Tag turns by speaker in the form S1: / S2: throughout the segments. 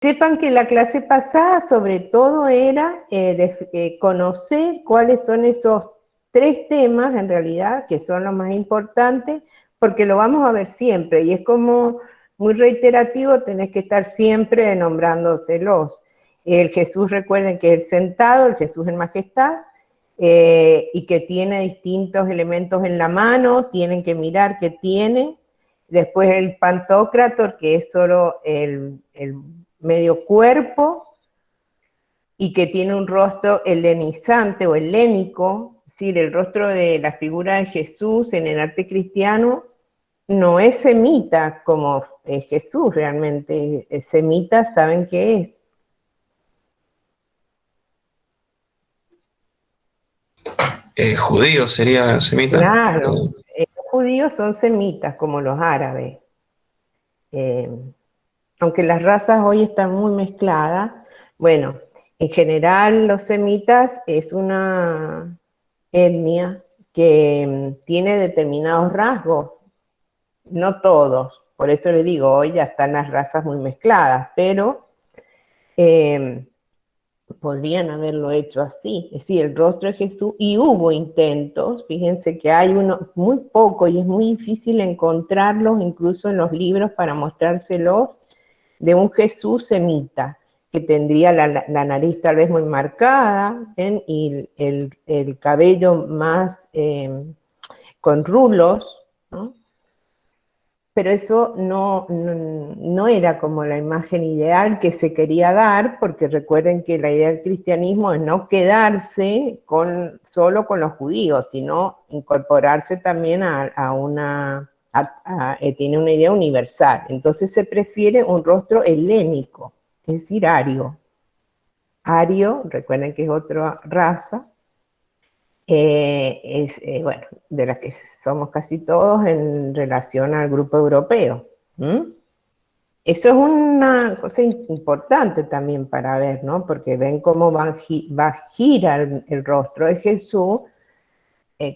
S1: Sepan que la clase pasada sobre todo era conocer cuáles son esos 3 temas en realidad, que son los más importantes, porque lo vamos a ver siempre, y es como muy reiterativo, tenés que estar siempre nombrándoselos. El Jesús, recuerden que es el sentado, el Jesús en majestad, y que tiene distintos elementos en la mano, tienen que mirar qué tiene. Después el Pantocrator, que es solo el medio cuerpo, y que tiene un rostro helenizante o helénico, es decir, el rostro de la figura de Jesús en el arte cristiano no es semita como es Jesús realmente. Semita, ¿saben qué es?
S2: Judío sería semita.
S1: Claro, los judíos son semitas como los árabes. Eh, Aunque las razas hoy están muy mezcladas, bueno, en general los semitas es una etnia que tiene determinados rasgos, no todos, por eso les digo, hoy ya están las razas muy mezcladas, pero eh, podrían haberlo hecho así, es decir, el rostro de Jesús, y hubo intentos, fíjense que hay uno muy poco y es muy difícil encontrarlos incluso en los libros para mostrárselos, de un Jesús semita, que tendría la nariz tal vez muy marcada, y el cabello más con rulos, ¿no? Pero eso no era como la imagen ideal que se quería dar, porque recuerden que la idea del cristianismo es no quedarse solo con los judíos, sino incorporarse también a una... tiene una idea universal. Entonces se prefiere un rostro helénico, es decir, ario. Ario, recuerden que es otra raza, bueno, de la que somos casi todos en relación al grupo europeo. Eso es una cosa importante también para ver, ¿no? Porque ven cómo va a girar el rostro de Jesús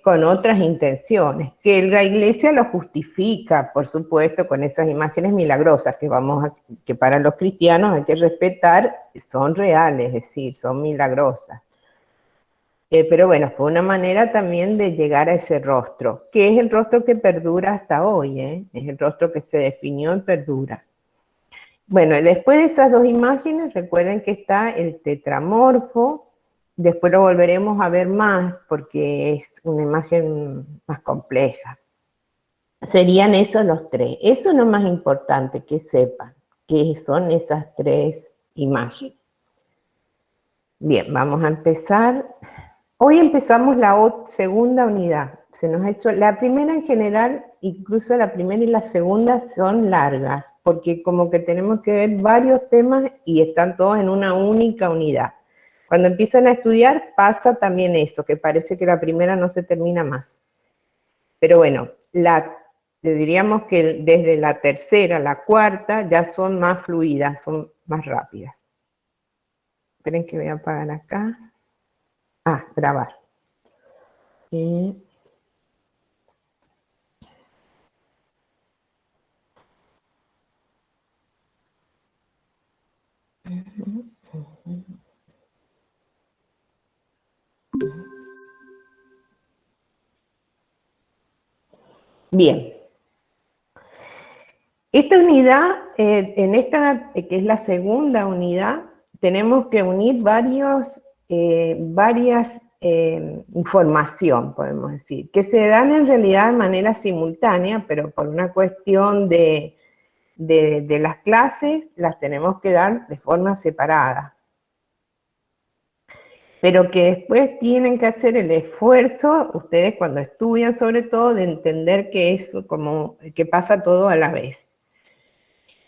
S1: con otras intenciones, que la iglesia lo justifica, por supuesto, con esas imágenes milagrosas que para los cristianos hay que respetar, son reales, es decir, son milagrosas. Pero bueno, fue una manera también de llegar a ese rostro, que es el rostro que perdura hasta hoy, es el rostro que se definió y perdura. Bueno, después de esas 2 imágenes, recuerden que está el tetramorfo, después lo volveremos a ver más porque es una imagen más compleja. Serían esos los 3. Eso es lo más importante, que sepan qué son esas 3 imágenes. Bien, vamos a empezar. Hoy empezamos la segunda unidad. Se nos ha hecho, la primera en general, incluso la primera y la segunda son largas, porque como que tenemos que ver varios temas y están todos en una única unidad. Cuando empiezan a estudiar pasa también eso, que parece que la primera no se termina más. Pero bueno, diríamos que desde la tercera a la cuarta ya son más fluidas, son más rápidas. Esperen que voy a apagar acá. Grabar. Bien. Esta unidad, en esta que es la segunda unidad, tenemos que unir varias información, podemos decir, que se dan en realidad de manera simultánea, pero por una cuestión de las clases, las tenemos que dar de forma separada. Pero que después tienen que hacer el esfuerzo, ustedes cuando estudian sobre todo, de entender que eso como que pasa todo a la vez.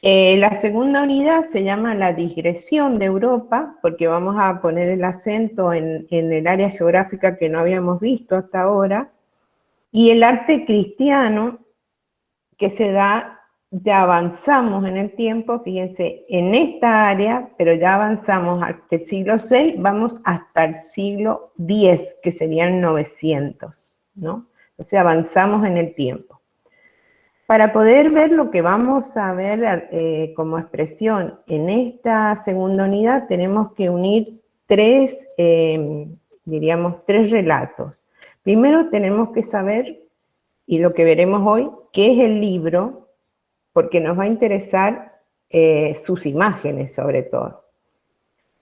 S1: La segunda unidad se llama la digresión de Europa, porque vamos a poner el acento en el área geográfica que no habíamos visto hasta ahora, y el arte cristiano que se da, ya avanzamos en el tiempo, fíjense, en esta área, pero ya avanzamos hasta el siglo VI, vamos hasta el siglo X, que serían 900, ¿no? Entonces avanzamos en el tiempo. Para poder ver lo que vamos a ver como expresión en esta segunda unidad, tenemos que unir tres relatos. Primero tenemos que saber, y lo que veremos hoy, qué es el libro, porque nos va a interesar sus imágenes sobre todo.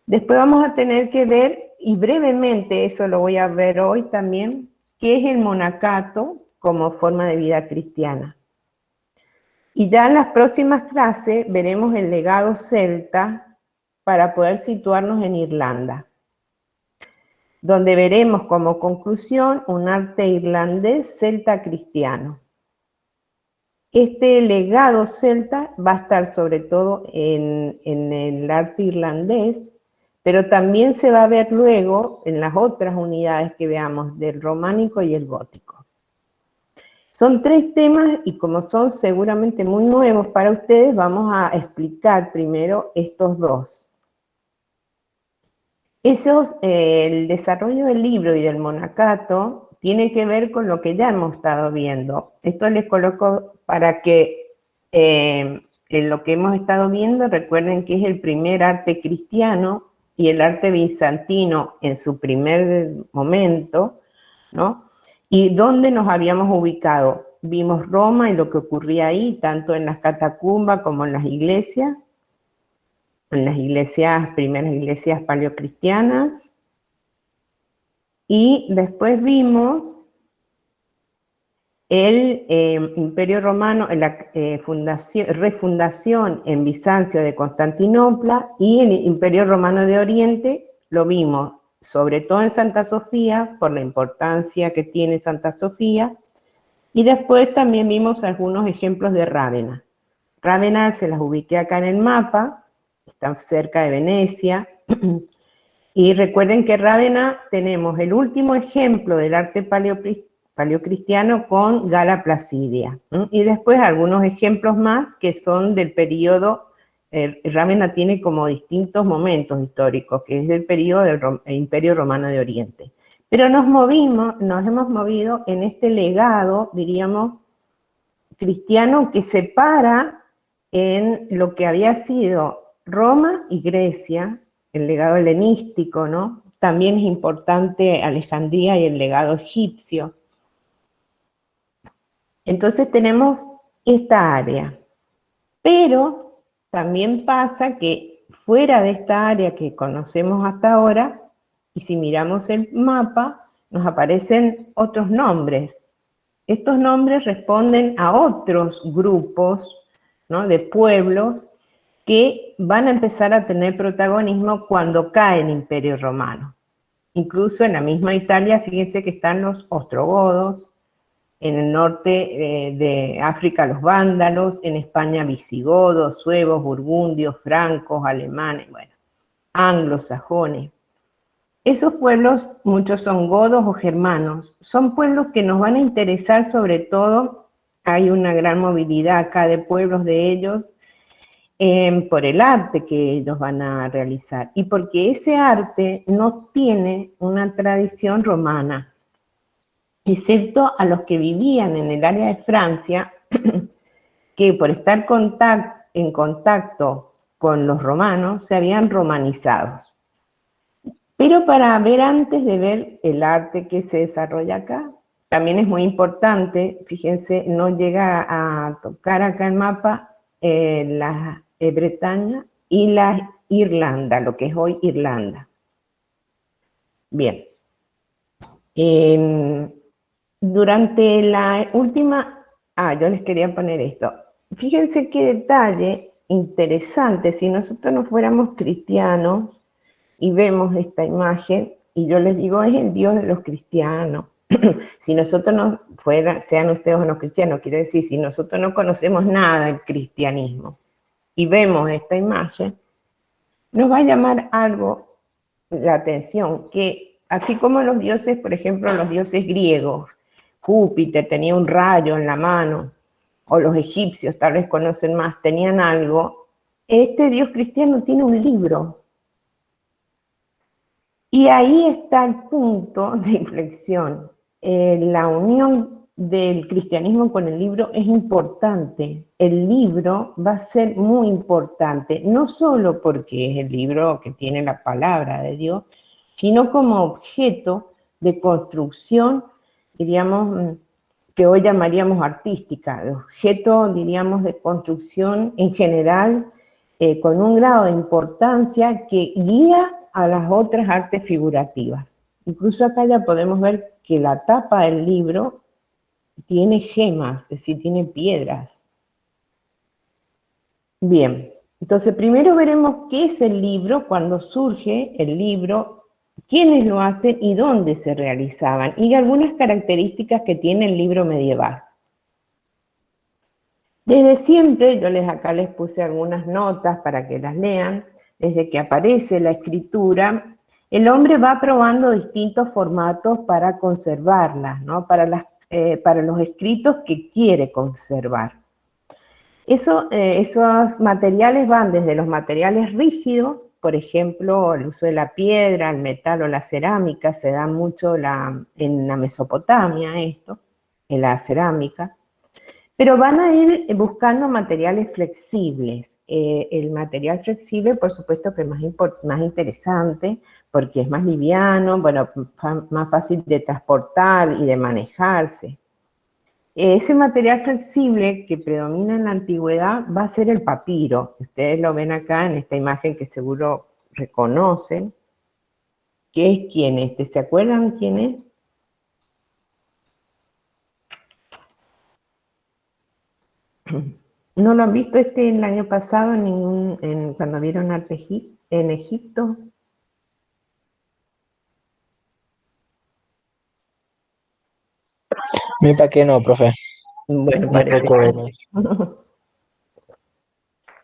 S1: Después vamos a tener que ver, y brevemente eso lo voy a ver hoy también, qué es el monacato como forma de vida cristiana. Y ya en las próximas clases veremos el legado celta para poder situarnos en Irlanda, donde veremos como conclusión un arte irlandés celta cristiano. Este legado celta va a estar sobre todo en el arte irlandés, pero también se va a ver luego en las otras unidades que veamos del románico y el gótico. Son tres temas y como son seguramente muy nuevos para ustedes, vamos a explicar primero estos dos. El desarrollo del libro y del monacato tiene que ver con lo que ya hemos estado viendo. Esto les coloco para que en lo que hemos estado viendo, recuerden que es el primer arte cristiano y el arte bizantino en su primer momento, ¿no? ¿Y dónde nos habíamos ubicado? Vimos Roma y lo que ocurría ahí, tanto en las catacumbas como en las iglesias, primeras iglesias paleocristianas. Y después vimos el Imperio Romano, la refundación en Bizancio de Constantinopla, y el Imperio Romano de Oriente lo vimos sobre todo en Santa Sofía, por la importancia que tiene Santa Sofía, y después también vimos algunos ejemplos de Rávena. Rávena se las ubiqué acá en el mapa, está cerca de Venecia, y recuerden que Rávena tenemos el último ejemplo del arte paleocristiano con Gala Placidia, y después algunos ejemplos más que son del periodo. Rávena tiene como distintos momentos históricos, que es del periodo del Imperio Romano de Oriente. Pero nos hemos movido en este legado, diríamos, cristiano que separa en lo que había sido Roma y Grecia, el legado helenístico, ¿no? También es importante Alejandría y el legado egipcio. Entonces tenemos esta área, pero también pasa que fuera de esta área que conocemos hasta ahora, y si miramos el mapa, nos aparecen otros nombres. Estos nombres responden a otros grupos, ¿no?, de pueblos que van a empezar a tener protagonismo cuando cae el Imperio Romano. Incluso en la misma Italia, fíjense que están los ostrogodos, en el norte de África los vándalos, en España visigodos, suevos, burgundios, francos, alemanes, bueno, anglosajones. Esos pueblos, muchos son godos o germanos, son pueblos que nos van a interesar sobre todo, hay una gran movilidad acá de pueblos de ellos, por el arte que ellos van a realizar y porque ese arte no tiene una tradición romana, excepto a los que vivían en el área de Francia, que por estar en contacto con los romanos se habían romanizado. Pero para ver antes de ver el arte que se desarrolla acá, también es muy importante, fíjense, no llega a tocar acá el mapa la Bretaña y la Irlanda, lo que es hoy Irlanda. Bien. Durante la última... yo les quería poner esto. Fíjense qué detalle interesante, si nosotros no fuéramos cristianos y vemos esta imagen, y yo les digo, es el Dios de los cristianos. Si nosotros no sean ustedes o no cristianos, quiere decir, si nosotros no conocemos nada del cristianismo y vemos esta imagen, nos va a llamar algo la atención, que así como los dioses, por ejemplo, los dioses griegos, Júpiter tenía un rayo en la mano, o los egipcios tal vez conocen más, tenían algo, este Dios cristiano tiene un libro. Y ahí está el punto de inflexión, la unión del cristianismo con el libro es importante. El libro va a ser muy importante, no solo porque es el libro que tiene la palabra de Dios, sino como objeto de construcción, diríamos, que hoy llamaríamos artística, de objeto, diríamos, de construcción en general, con un grado de importancia que guía a las otras artes figurativas. Incluso acá ya podemos ver que la tapa del libro tiene gemas, es decir, tiene piedras. Bien, entonces primero veremos qué es el libro, cuando surge el libro, quiénes lo hacen y dónde se realizaban, y algunas características que tiene el libro medieval. Desde siempre, acá les puse algunas notas para que las lean, desde que aparece la escritura, el hombre va probando distintos formatos para conservarlas, ¿no? Para los escritos que quiere conservar. Esos materiales van desde los materiales rígidos, por ejemplo, el uso de la piedra, el metal o la cerámica, se da mucho en la Mesopotamia esto, en la cerámica, pero van a ir buscando materiales flexibles. El material flexible, por supuesto, que es más interesante, porque es más liviano, bueno, más fácil de transportar y de manejarse. Ese material flexible que predomina en la antigüedad va a ser el papiro. Ustedes lo ven acá en esta imagen que seguro reconocen. ¿Qué es quién es? ¿Se acuerdan quién es? ¿No lo han visto el año pasado cuando vieron arte en Egipto?
S3: ¿Para qué no, profe?
S1: Bueno,
S3: No
S1: parece que
S3: recuerdo.
S1: sí.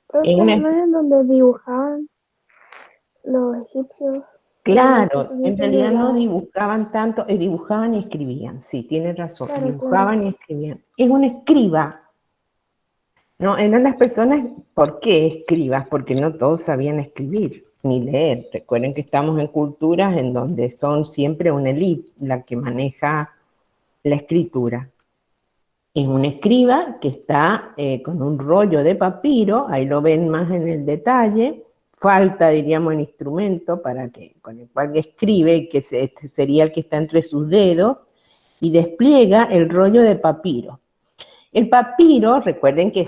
S4: Profe, ¿no es donde dibujaban los egipcios?
S1: Claro, en realidad no dibujaban tanto, dibujaban y escribían, sí, tiene razón,
S4: Claro,
S1: dibujaban y escribían. Es un escriba. No, eran las personas, ¿por qué escribas? Porque no todos sabían escribir ni leer. Recuerden que estamos en culturas en donde son siempre una élite la que maneja la escritura. Es un escriba que está con un rollo de papiro, ahí lo ven más en el detalle, falta, diríamos, el instrumento con el cual escribe, que este sería el que está entre sus dedos, y despliega el rollo de papiro. El papiro, recuerden que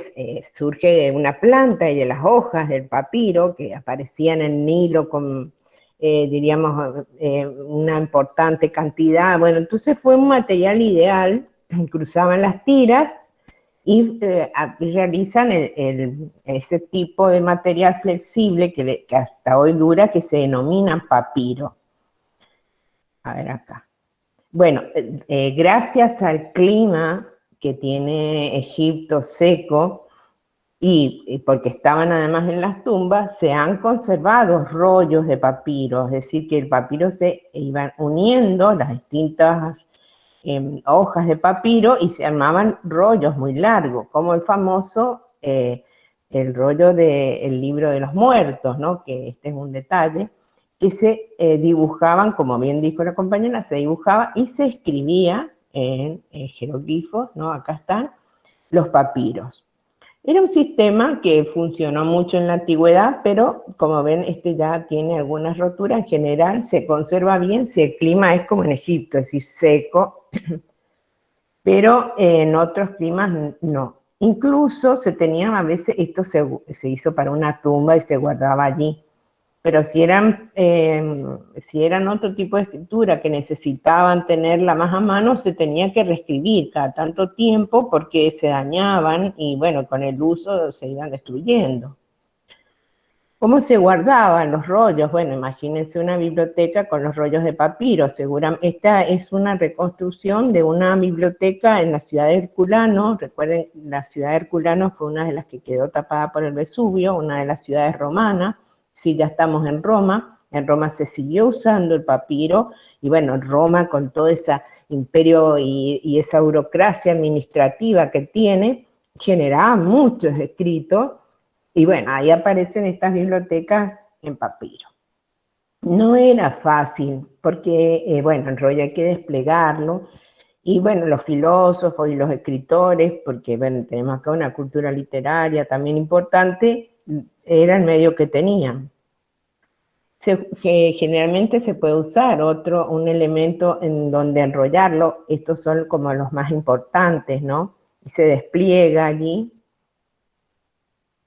S1: surge de una planta y de las hojas del papiro que aparecían en el Nilo con, diríamos, una importante cantidad. Bueno, entonces fue un material ideal, cruzaban las tiras y realizan ese tipo de material flexible que hasta hoy dura, que se denomina papiro. A ver acá. Bueno, gracias al clima que tiene Egipto seco, y porque estaban además en las tumbas, se han conservado rollos de papiro, es decir, que el papiro se iban uniendo, las distintas hojas de papiro, y se armaban rollos muy largos, como el famoso, el rollo del libro de los muertos, ¿no? Que este es un detalle, que se dibujaban, como bien dijo la compañera, se dibujaba y se escribía en jeroglifos, ¿no? Acá están los papiros. Era un sistema que funcionó mucho en la antigüedad, pero como ven, este ya tiene algunas roturas. En general se conserva bien si el clima es como en Egipto, es decir, seco, pero en otros climas no. Incluso se tenían, a veces esto se hizo para una tumba y se guardaba allí, pero si eran otro tipo de escritura que necesitaban tenerla más a mano, se tenía que reescribir cada tanto tiempo porque se dañaban y bueno, con el uso se iban destruyendo. ¿Cómo se guardaban los rollos? Bueno, imagínense una biblioteca con los rollos de papiro. Seguramente esta es una reconstrucción de una biblioteca en la ciudad de Herculano. Recuerden, la ciudad de Herculano fue una de las que quedó tapada por el Vesubio, una de las ciudades romanas. Sí, ya estamos en Roma se siguió usando el papiro, y bueno, Roma con todo ese imperio y esa burocracia administrativa que tiene, generaba muchos escritos, y bueno, ahí aparecen estas bibliotecas en papiro. No era fácil, porque, bueno, el rollo hay que desplegarlo, Y bueno, los filósofos y los escritores, porque bueno, tenemos acá una cultura literaria también importante, era el medio que tenían. Generalmente se puede usar un elemento en donde enrollarlo, estos son como los más importantes, ¿no? Y se despliega allí.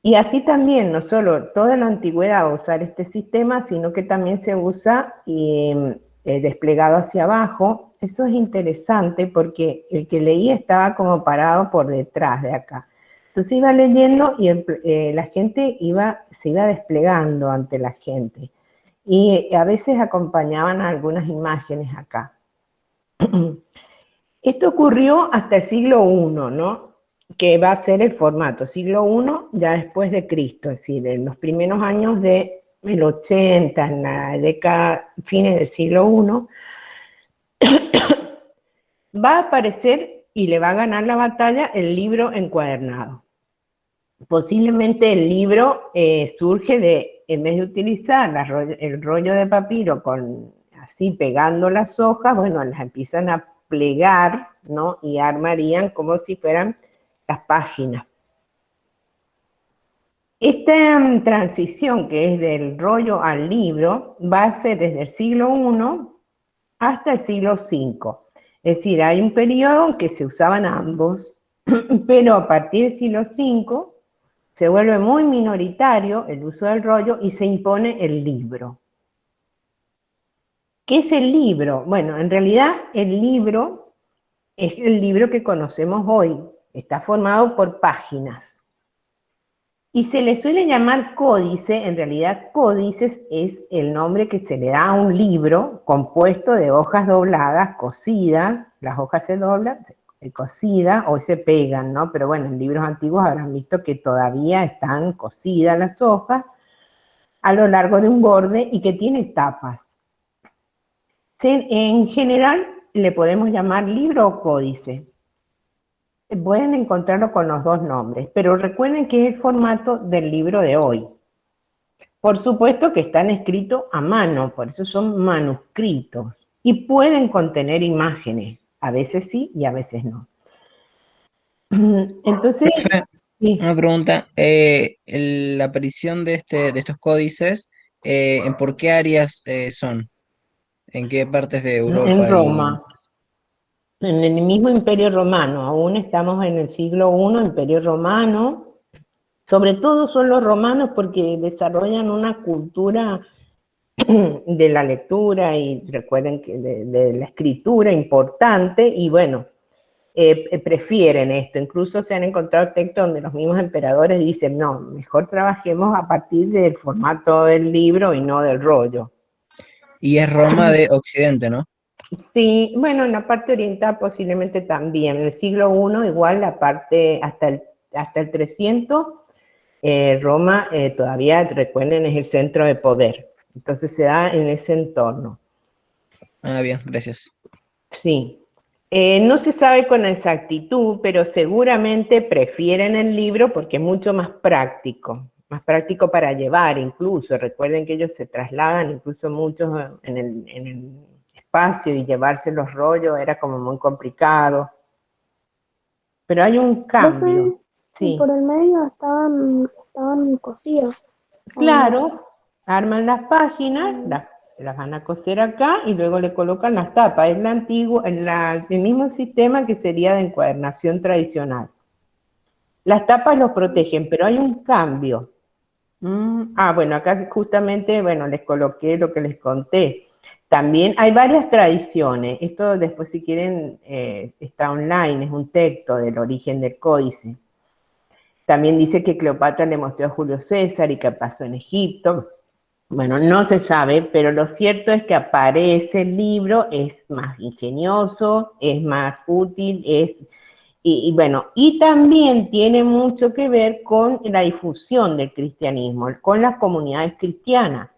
S1: Y así también, no solo toda la antigüedad va a usar este sistema, sino que también se usa desplegado hacia abajo. Eso es interesante porque el que leía estaba como parado por detrás de acá. Entonces iba leyendo y la gente se iba desplegando ante la gente. Y a veces acompañaban a algunas imágenes acá. Esto ocurrió hasta el siglo I, ¿no? Que va a ser el formato, siglo I ya después de Cristo, es decir, en los primeros años del 80, en la década, fines del siglo I, va a aparecer y le va a ganar la batalla el libro encuadernado. Posiblemente el libro surge de, en vez de utilizar el rollo de papiro así pegando las hojas, bueno, las empiezan a plegar, ¿no? Y armarían como si fueran las páginas. Esta transición que es del rollo al libro va a ser desde el siglo I hasta el siglo V. Es decir, hay un periodo en que se usaban ambos, pero a partir del siglo V se vuelve muy minoritario el uso del rollo y se impone el libro. ¿Qué es el libro? Bueno, en realidad el libro es el libro que conocemos hoy. Está formado por páginas. Y se le suele llamar códice. En realidad códices es el nombre que se le da a un libro compuesto de hojas dobladas, cosidas. Las hojas se doblan, cosidas o se pegan, ¿no? Pero bueno, en libros antiguos habrán visto que todavía están cosidas las hojas a lo largo de un borde y que tiene tapas. En general le podemos llamar libro o códice. Pueden encontrarlo con los dos nombres, pero recuerden que es el formato del libro de hoy. Por supuesto que están escritos a mano, por eso son manuscritos, y pueden contener imágenes, a veces sí y a veces no. Entonces,
S3: Profe,
S1: sí,
S3: una pregunta. La aparición de estos códices, ¿en por qué áreas son? ¿En qué partes de
S1: en
S3: Europa y...?
S1: Roma, en el mismo Imperio Romano, aún estamos en el siglo I, Imperio Romano. Sobre todo son los romanos porque desarrollan una cultura de la lectura y recuerden que de la escritura importante y bueno, prefieren esto. Incluso se han encontrado textos donde los mismos emperadores dicen, no, mejor trabajemos a partir del formato del libro y no del rollo.
S3: Y es Roma de Occidente, ¿no?
S1: Sí, bueno, en la parte oriental posiblemente también. En el siglo I igual la parte hasta el 300, Roma todavía, recuerden, es el centro de poder. Entonces se da en ese entorno.
S3: Ah, bien, gracias.
S1: Sí. No se sabe con exactitud, pero seguramente prefieren el libro porque es mucho más práctico para llevar incluso. Recuerden que ellos se trasladan, incluso muchos en el espacio y llevarse los rollos era como muy complicado. Pero hay un cambio,
S4: Profe, y
S1: sí.
S4: por el medio estaban cosidos.
S1: Claro, arman las páginas, las van a coser acá y luego le colocan las tapas. Es el mismo sistema que sería de encuadernación tradicional. Las tapas los protegen, pero hay un cambio. Bueno, acá justamente, bueno, les coloqué lo que les conté. También hay varias tradiciones. Esto después, si quieren, está online, es un texto del origen del códice. También dice que Cleopatra le mostró a Julio César y que pasó en Egipto. Bueno, no se sabe, pero lo cierto es que aparece el libro, es más ingenioso, es más útil, y también tiene mucho que ver con la difusión del cristianismo, con las comunidades cristianas,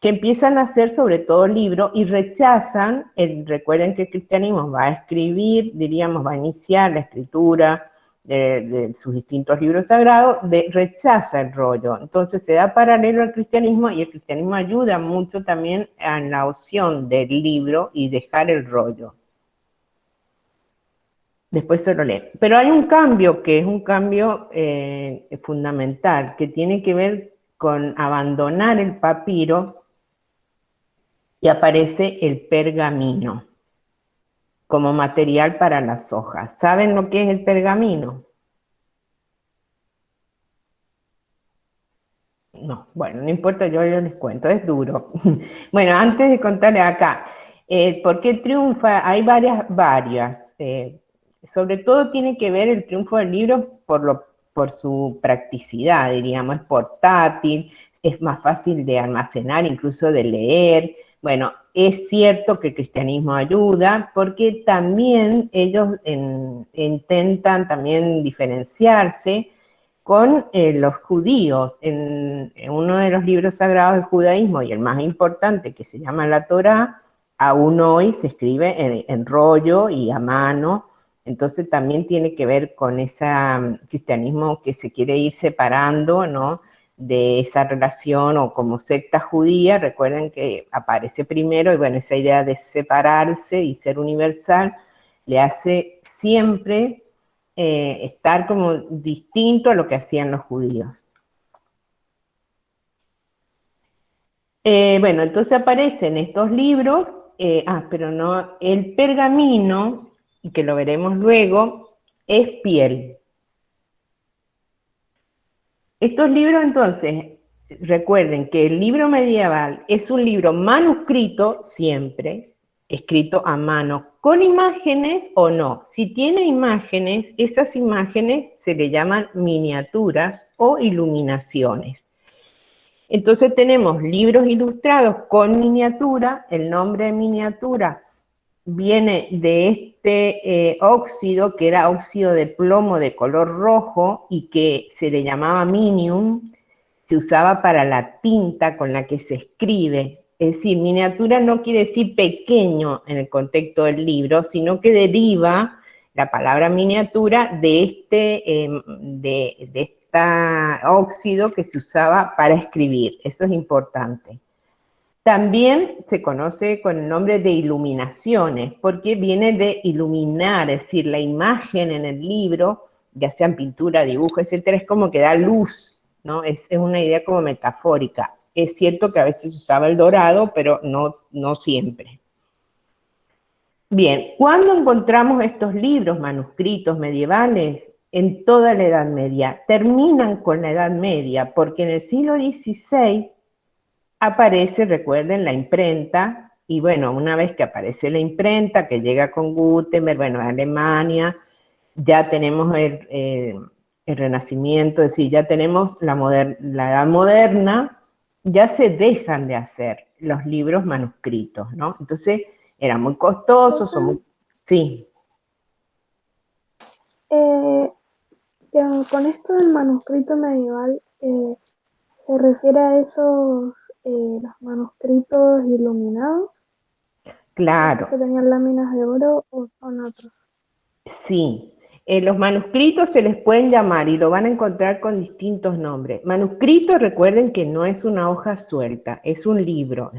S1: que empiezan a hacer sobre todo libros y rechazan, recuerden que el cristianismo va a escribir, diríamos, va a iniciar la escritura de sus distintos libros sagrados, rechaza el rollo. Entonces se da paralelo al cristianismo y el cristianismo ayuda mucho también en la opción del libro y dejar el rollo. Después se lo lee. Pero hay un cambio que es un cambio fundamental, que tiene que ver con abandonar el papiro y aparece el pergamino como material para las hojas. ¿Saben lo que es el pergamino? No, bueno, no importa, yo les cuento, es duro. Bueno, antes de contarles acá, ¿por qué triunfa? Hay varias. Sobre todo tiene que ver el triunfo del libro por su practicidad, diríamos, es portátil, es más fácil de almacenar, incluso de leer. Bueno, es cierto que el cristianismo ayuda porque también ellos intentan también diferenciarse con los judíos. En uno de los libros sagrados del judaísmo, y el más importante, que se llama la Torá, aún hoy se escribe en rollo y a mano. Entonces también tiene que ver con ese cristianismo que se quiere ir separando, ¿no?, de esa relación, o como secta judía. Recuerden que aparece primero, y bueno, esa idea de separarse y ser universal le hace siempre estar como distinto a lo que hacían los judíos. Bueno, entonces aparecen estos libros, pero no, el pergamino, y que lo veremos luego, es piel. Estos libros, entonces, recuerden que el libro medieval es un libro manuscrito siempre, escrito a mano, con imágenes o no. Si tiene imágenes, esas imágenes se le llaman miniaturas o iluminaciones. Entonces tenemos libros ilustrados con miniatura. El nombre de miniatura viene de este óxido, que era óxido de plomo de color rojo y que se le llamaba minium. Se usaba para la tinta con la que se escribe. Es decir, miniatura no quiere decir pequeño en el contexto del libro, sino que deriva la palabra miniatura de este óxido que se usaba para escribir. Eso es importante. También se conoce con el nombre de iluminaciones, porque viene de iluminar, es decir, la imagen en el libro, ya sean pintura, dibujo, etcétera, es como que da luz, ¿no? Es una idea como metafórica. Es cierto que a veces se usaba el dorado, pero no siempre. Bien, ¿cuándo encontramos estos libros manuscritos medievales? En toda la Edad Media. Terminan con la Edad Media, porque en el siglo XVI aparece, recuerden, la imprenta, y bueno, una vez que aparece la imprenta, que llega con Gutenberg, bueno, Alemania, ya tenemos el Renacimiento, es decir, ya tenemos la Edad Moderna, ya se dejan de hacer los libros manuscritos, ¿no? Entonces, eran muy costosos, sí.
S4: Con esto del manuscrito medieval, ¿se refiere a esos los manuscritos iluminados?
S1: Claro.
S4: ¿Que tenían láminas de oro o son otros?
S1: Sí. Los manuscritos se les pueden llamar, y lo van a encontrar con distintos nombres. Manuscrito, recuerden que no es una hoja suelta, es un libro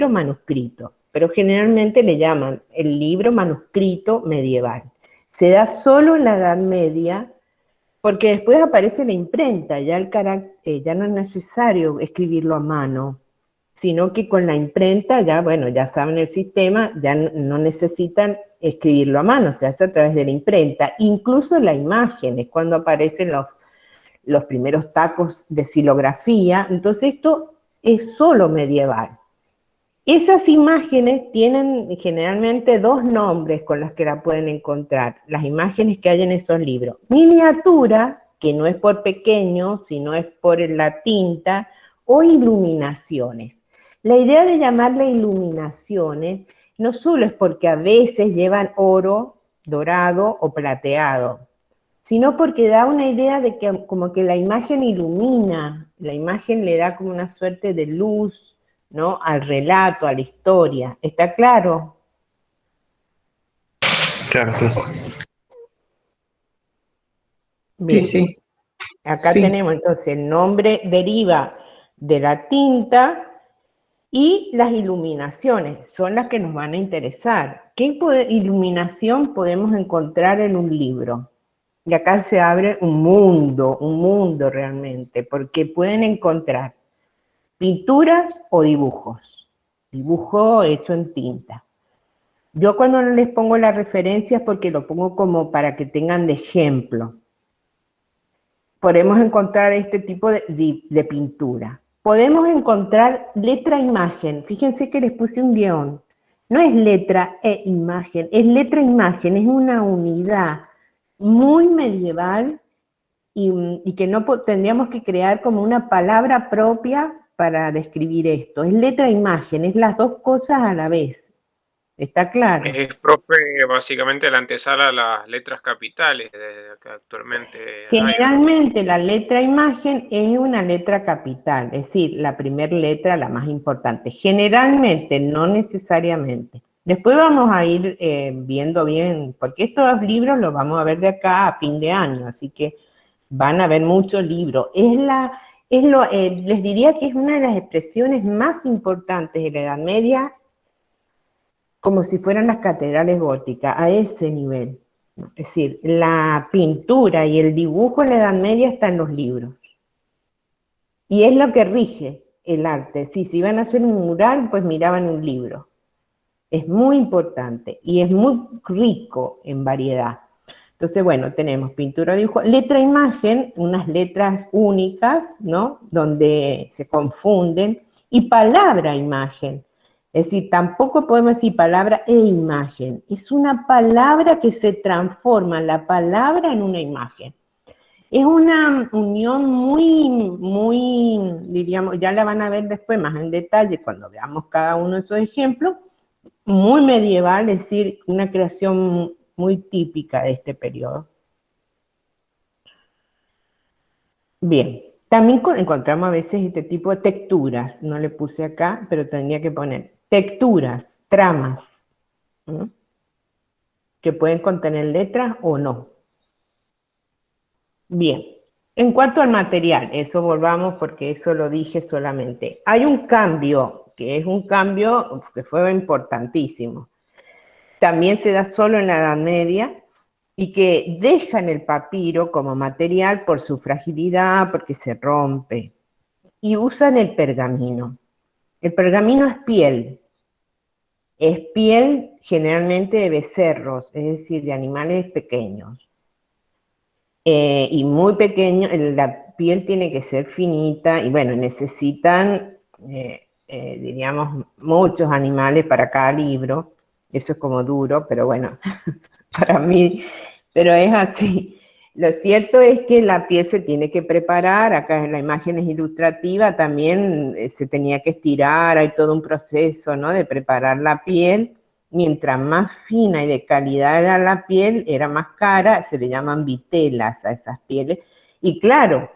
S1: manuscrito, pero generalmente le llaman el libro manuscrito medieval. Se da solo en la Edad Media, porque después aparece la imprenta, ya no es necesario escribirlo a mano, sino que con la imprenta ya, bueno, ya saben el sistema, ya no necesitan escribirlo a mano, se hace a través de la imprenta. Incluso la imagen es cuando aparecen los primeros tacos de xilografía. Entonces esto es solo medieval. Esas imágenes tienen generalmente dos nombres con los que la pueden encontrar, las imágenes que hay en esos libros. Miniatura, que no es por pequeño, sino es por la tinta, o iluminaciones. La idea de llamarle iluminaciones no solo es porque a veces llevan oro, dorado o plateado, sino porque da una idea de que como que la imagen ilumina, la imagen le da como una suerte de luz, ¿no?, al relato, a la historia. ¿Está claro?
S2: Claro, claro.
S1: Bien.
S3: Sí, sí.
S1: Acá
S3: Sí.
S1: tenemos entonces el nombre deriva de la tinta, y las iluminaciones son las que nos van a interesar. ¿qué iluminación podemos encontrar en un libro? Y acá se abre un mundo realmente, porque pueden encontrar pinturas o dibujos, dibujo hecho en tinta. Yo cuando no les pongo las referencias, porque lo pongo como para que tengan de ejemplo, podemos encontrar este tipo de pintura. Podemos encontrar letra-imagen. Fíjense que les puse un guión. No es letra e imagen, es letra-imagen, es una unidad muy medieval y que no tendríamos que crear como una palabra propia para describir esto. Es letra-imagen, es las dos cosas a la vez. ¿Está claro?
S5: Es, profe, básicamente la antesala a las letras capitales que actualmente hay.
S1: Generalmente la letra imagen es una letra capital, es decir, la primera letra, la más importante. Generalmente, no necesariamente. Después vamos a ir viendo bien, porque estos libros los vamos a ver de acá a fin de año, así que van a haber muchos libros. Les diría que es una de las expresiones más importantes de la Edad Media, como si fueran las catedrales góticas, a ese nivel. Es decir, la pintura y el dibujo en la Edad Media están en los libros. Y es lo que rige el arte. Si iban a hacer un mural, pues miraban un libro. Es muy importante y es muy rico en variedad. Entonces, bueno, tenemos pintura, dibujo, letra-imagen, unas letras únicas, ¿no? Donde se confunden, y palabra-imagen. Es decir, tampoco podemos decir palabra e imagen. Es una palabra que se transforma la palabra en una imagen. Es una unión muy, diríamos, ya la van a ver después más en detalle cuando veamos cada uno de esos ejemplos, muy medieval, es decir, una creación muy típica de este periodo. Bien, también encontramos a veces este tipo de texturas, no le puse acá, pero tendría que poner texturas, tramas, ¿no? Que pueden contener letras o no. Bien, en cuanto al material, eso volvamos porque eso lo dije solamente. Hay un cambio, que es un cambio que fue importantísimo. También se da solo en la Edad Media y que dejan el papiro como material por su fragilidad, porque se rompe, y usan el pergamino. El pergamino es piel generalmente de becerros, es decir, de animales pequeños. Y muy pequeño, la piel tiene que ser finita y bueno, necesitan, diríamos, muchos animales para cada libro. Eso es como duro, pero bueno, para mí, pero es así. Lo cierto es que la piel se tiene que preparar, acá en la imagen es ilustrativa, también se tenía que estirar, hay todo un proceso, ¿no?, de preparar la piel. Mientras más fina y de calidad era la piel, era más cara, se le llaman vitelas a esas pieles. Y claro,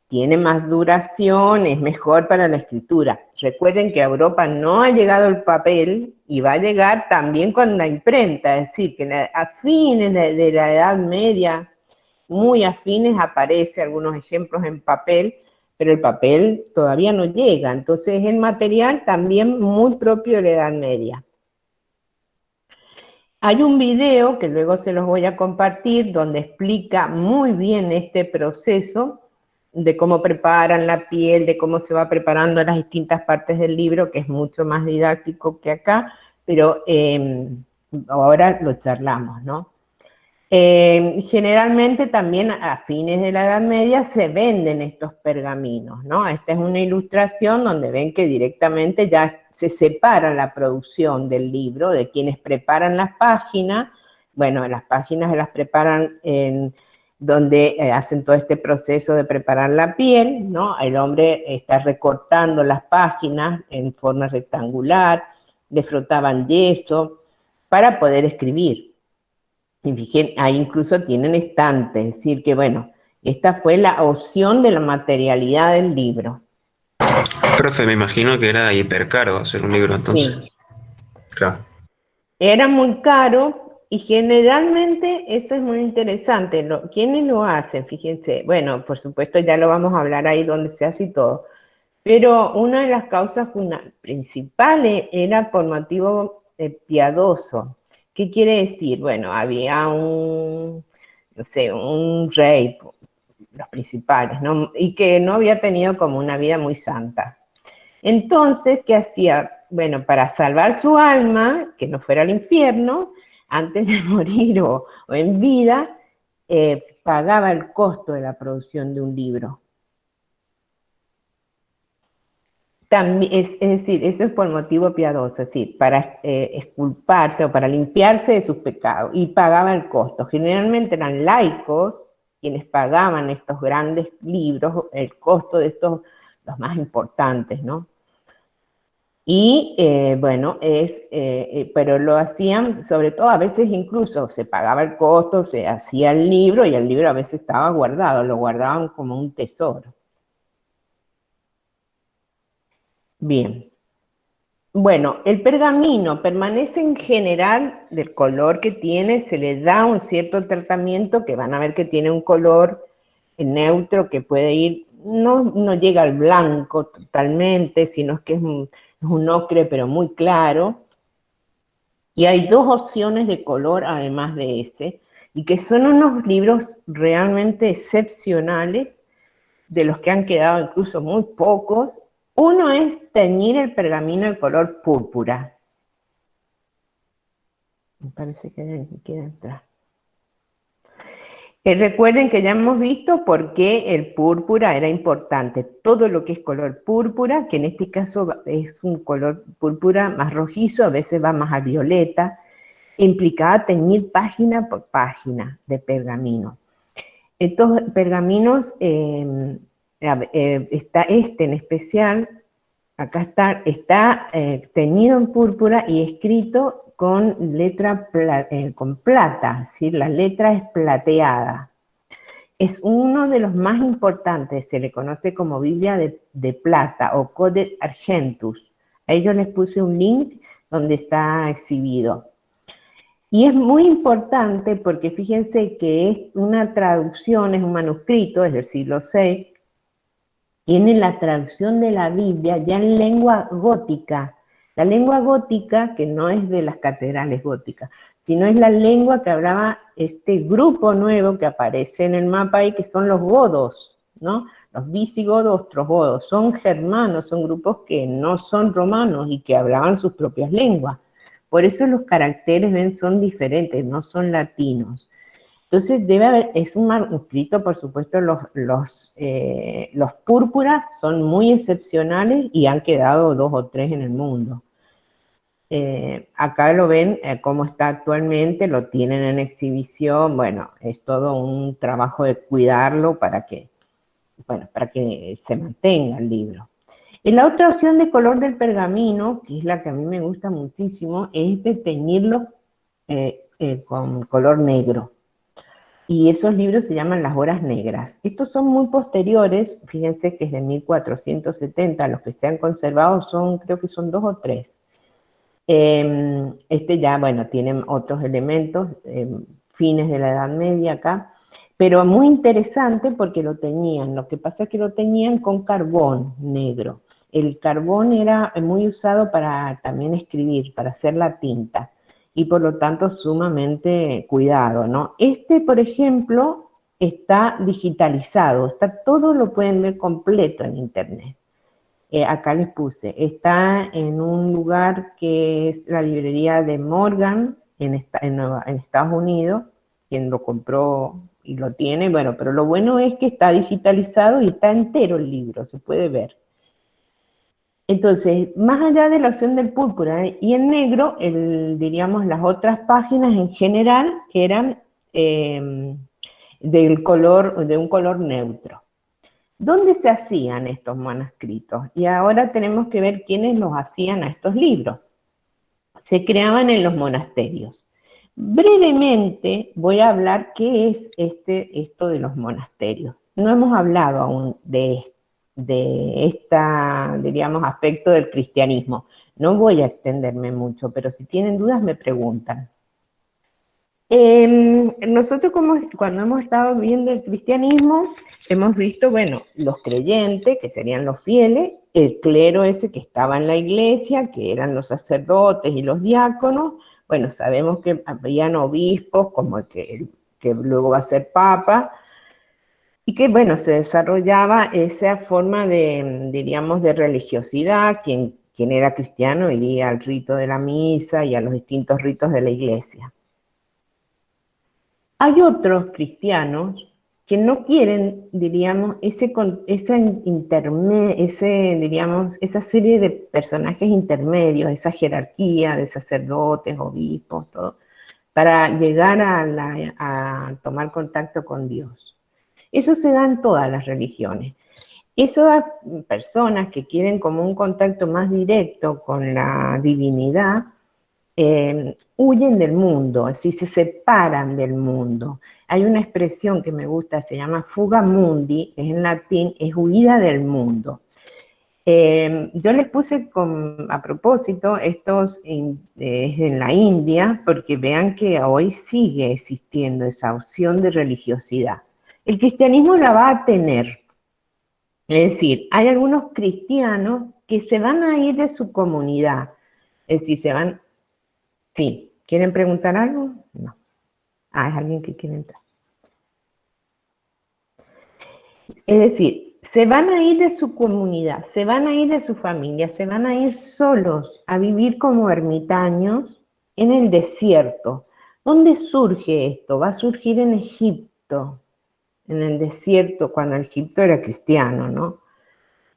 S1: tiene más duración, es mejor para la escritura. Recuerden que a Europa no ha llegado el papel y va a llegar también con la imprenta, es decir, que a fines de la Edad Media, muy afines, aparece algunos ejemplos en papel, pero el papel todavía no llega. Entonces es el material también muy propio de la Edad Media. Hay un video que luego se los voy a compartir donde explica muy bien este proceso de cómo preparan la piel, de cómo se va preparando las distintas partes del libro, que es mucho más didáctico que acá, pero ahora lo charlamos, ¿no? Generalmente también a fines de la Edad Media se venden estos pergaminos, ¿no? Esta es una ilustración donde ven que directamente ya se separa la producción del libro de quienes preparan las páginas. Bueno, las páginas se las preparan en donde hacen todo este proceso de preparar la piel, ¿no? El hombre está recortando las páginas en forma rectangular, le frotaban yeso para poder escribir. Y fíjense, ahí incluso tienen estantes, es decir que, bueno, esta fue la opción de la materialidad del libro.
S2: Profe, me imagino que era hipercaro hacer un libro entonces.
S1: Sí.
S2: Claro.
S1: Era muy caro y generalmente eso es muy interesante. ¿Quiénes lo hacen? Fíjense, bueno, por supuesto ya lo vamos a hablar ahí donde se hace y todo, pero una de las causas principales era por motivo piadoso, ¿Qué quiere decir? Bueno, había no sé, un rey, los principales, ¿no? Y que no había tenido como una vida muy santa. Entonces, ¿qué hacía? Bueno, para salvar su alma, que no fuera al infierno, antes de morir o en vida, pagaba el costo de la producción de un libro. También, es decir, eso es por motivo piadoso, es decir, para exculparse o para limpiarse de sus pecados, y pagaba el costo. Generalmente eran laicos quienes pagaban estos grandes libros, el costo de estos, los más importantes, ¿no? Y bueno, pero lo hacían, sobre todo a veces incluso se pagaba el costo, se hacía el libro y el libro a veces estaba guardado, lo guardaban como un tesoro. Bien. Bueno, el pergamino permanece en general del color que tiene, se le da un cierto tratamiento que van a ver que tiene un color neutro que puede ir, no llega al blanco totalmente, sino que es un ocre pero muy claro. Y hay dos opciones de color además de ese, y que son unos libros realmente excepcionales, de los que han quedado incluso muy pocos. Uno es teñir el pergamino de color púrpura. Me parece que alguien quiere entrar. Recuerden que ya hemos visto por qué el púrpura era importante. Todo lo que es color púrpura, que en este caso es un color púrpura más rojizo, a veces va más a violeta, implicaba teñir página por página de pergamino. Estos pergaminos, está en especial, acá está teñido en púrpura y escrito con letra con plata, ¿sí? La letra es plateada. Es uno de los más importantes, se le conoce como Biblia de plata o Codex Argentus. A ellos les puse un link donde está exhibido. Y es muy importante porque fíjense que es una traducción, es un manuscrito, es del siglo VI, tiene la traducción de la Biblia ya en lengua gótica. La lengua gótica, que no es de las catedrales góticas, sino es la lengua que hablaba este grupo nuevo que aparece en el mapa ahí, que son los godos, ¿no? Los visigodos, ostrogodos, son germanos, son grupos que no son romanos y que hablaban sus propias lenguas. Por eso los caracteres, ven, son diferentes, no son latinos. Entonces debe haber, es un manuscrito, por supuesto, los púrpuras son muy excepcionales y han quedado 2 o 3 en el mundo. Acá lo ven cómo está actualmente, lo tienen en exhibición, bueno, es todo un trabajo de cuidarlo para que se mantenga el libro. Y la otra opción de color del pergamino, que es la que a mí me gusta muchísimo, es de teñirlo con color negro. Y esos libros se llaman Las Horas Negras. Estos son muy posteriores, fíjense que es de 1470, los que se han conservado creo que son 2 o 3. Ya, bueno, tienen otros elementos, fines de la Edad Media acá, pero muy interesante porque lo teñían. Lo que pasa es que lo teñían con carbón negro. El carbón era muy usado para también escribir, para hacer la tinta, y por lo tanto sumamente cuidado, ¿no? Por ejemplo, está digitalizado, todo lo pueden ver completo en internet. Acá les puse, está en un lugar que es la librería de Morgan en Estados Unidos, quien lo compró y lo tiene, bueno, pero lo bueno es que está digitalizado y está entero el libro, se puede ver. Entonces, más allá de la opción del púrpura y el negro, diríamos las otras páginas en general que eran de un color neutro. ¿Dónde se hacían estos manuscritos? Y ahora tenemos que ver quiénes los hacían a estos libros. Se creaban en los monasterios. Brevemente voy a hablar qué es esto de los monasterios. No hemos hablado aún de diríamos, aspecto del cristianismo. No voy a extenderme mucho, pero si tienen dudas me preguntan. Nosotros cuando hemos estado viendo el cristianismo, hemos visto, bueno, los creyentes, que serían los fieles, el clero ese que estaba en la iglesia, que eran los sacerdotes y los diáconos, Bueno, sabemos que habían obispos, como el que luego va a ser papa, y que, bueno, se desarrollaba esa forma de, diríamos, de religiosidad. Quien era cristiano iría al rito de la misa y a los distintos ritos de la iglesia. Hay otros cristianos que no quieren, diríamos, diríamos, esa serie de personajes intermedios, esa jerarquía de sacerdotes, obispos, todo, para llegar a tomar contacto con Dios. Eso se da en todas las religiones. Esas personas que quieren como un contacto más directo con la divinidad, huyen del mundo, es decir, se separan del mundo. Hay una expresión que me gusta, se llama fuga mundi, que es en latín, es huida del mundo. Yo les puse a propósito estos en la India, porque vean que hoy sigue existiendo esa opción de religiosidad. El cristianismo la va a tener. Es decir, hay algunos cristianos que se van a ir de su comunidad. Es decir, se van... Sí, ¿quieren preguntar algo? No. Ah, es alguien que quiere entrar. Es decir, se van a ir de su comunidad, se van a ir de su familia, se van a ir solos a vivir como ermitaños en el desierto. ¿Dónde surge esto? Va a surgir en Egipto, en el desierto, cuando Egipto era cristiano, ¿no?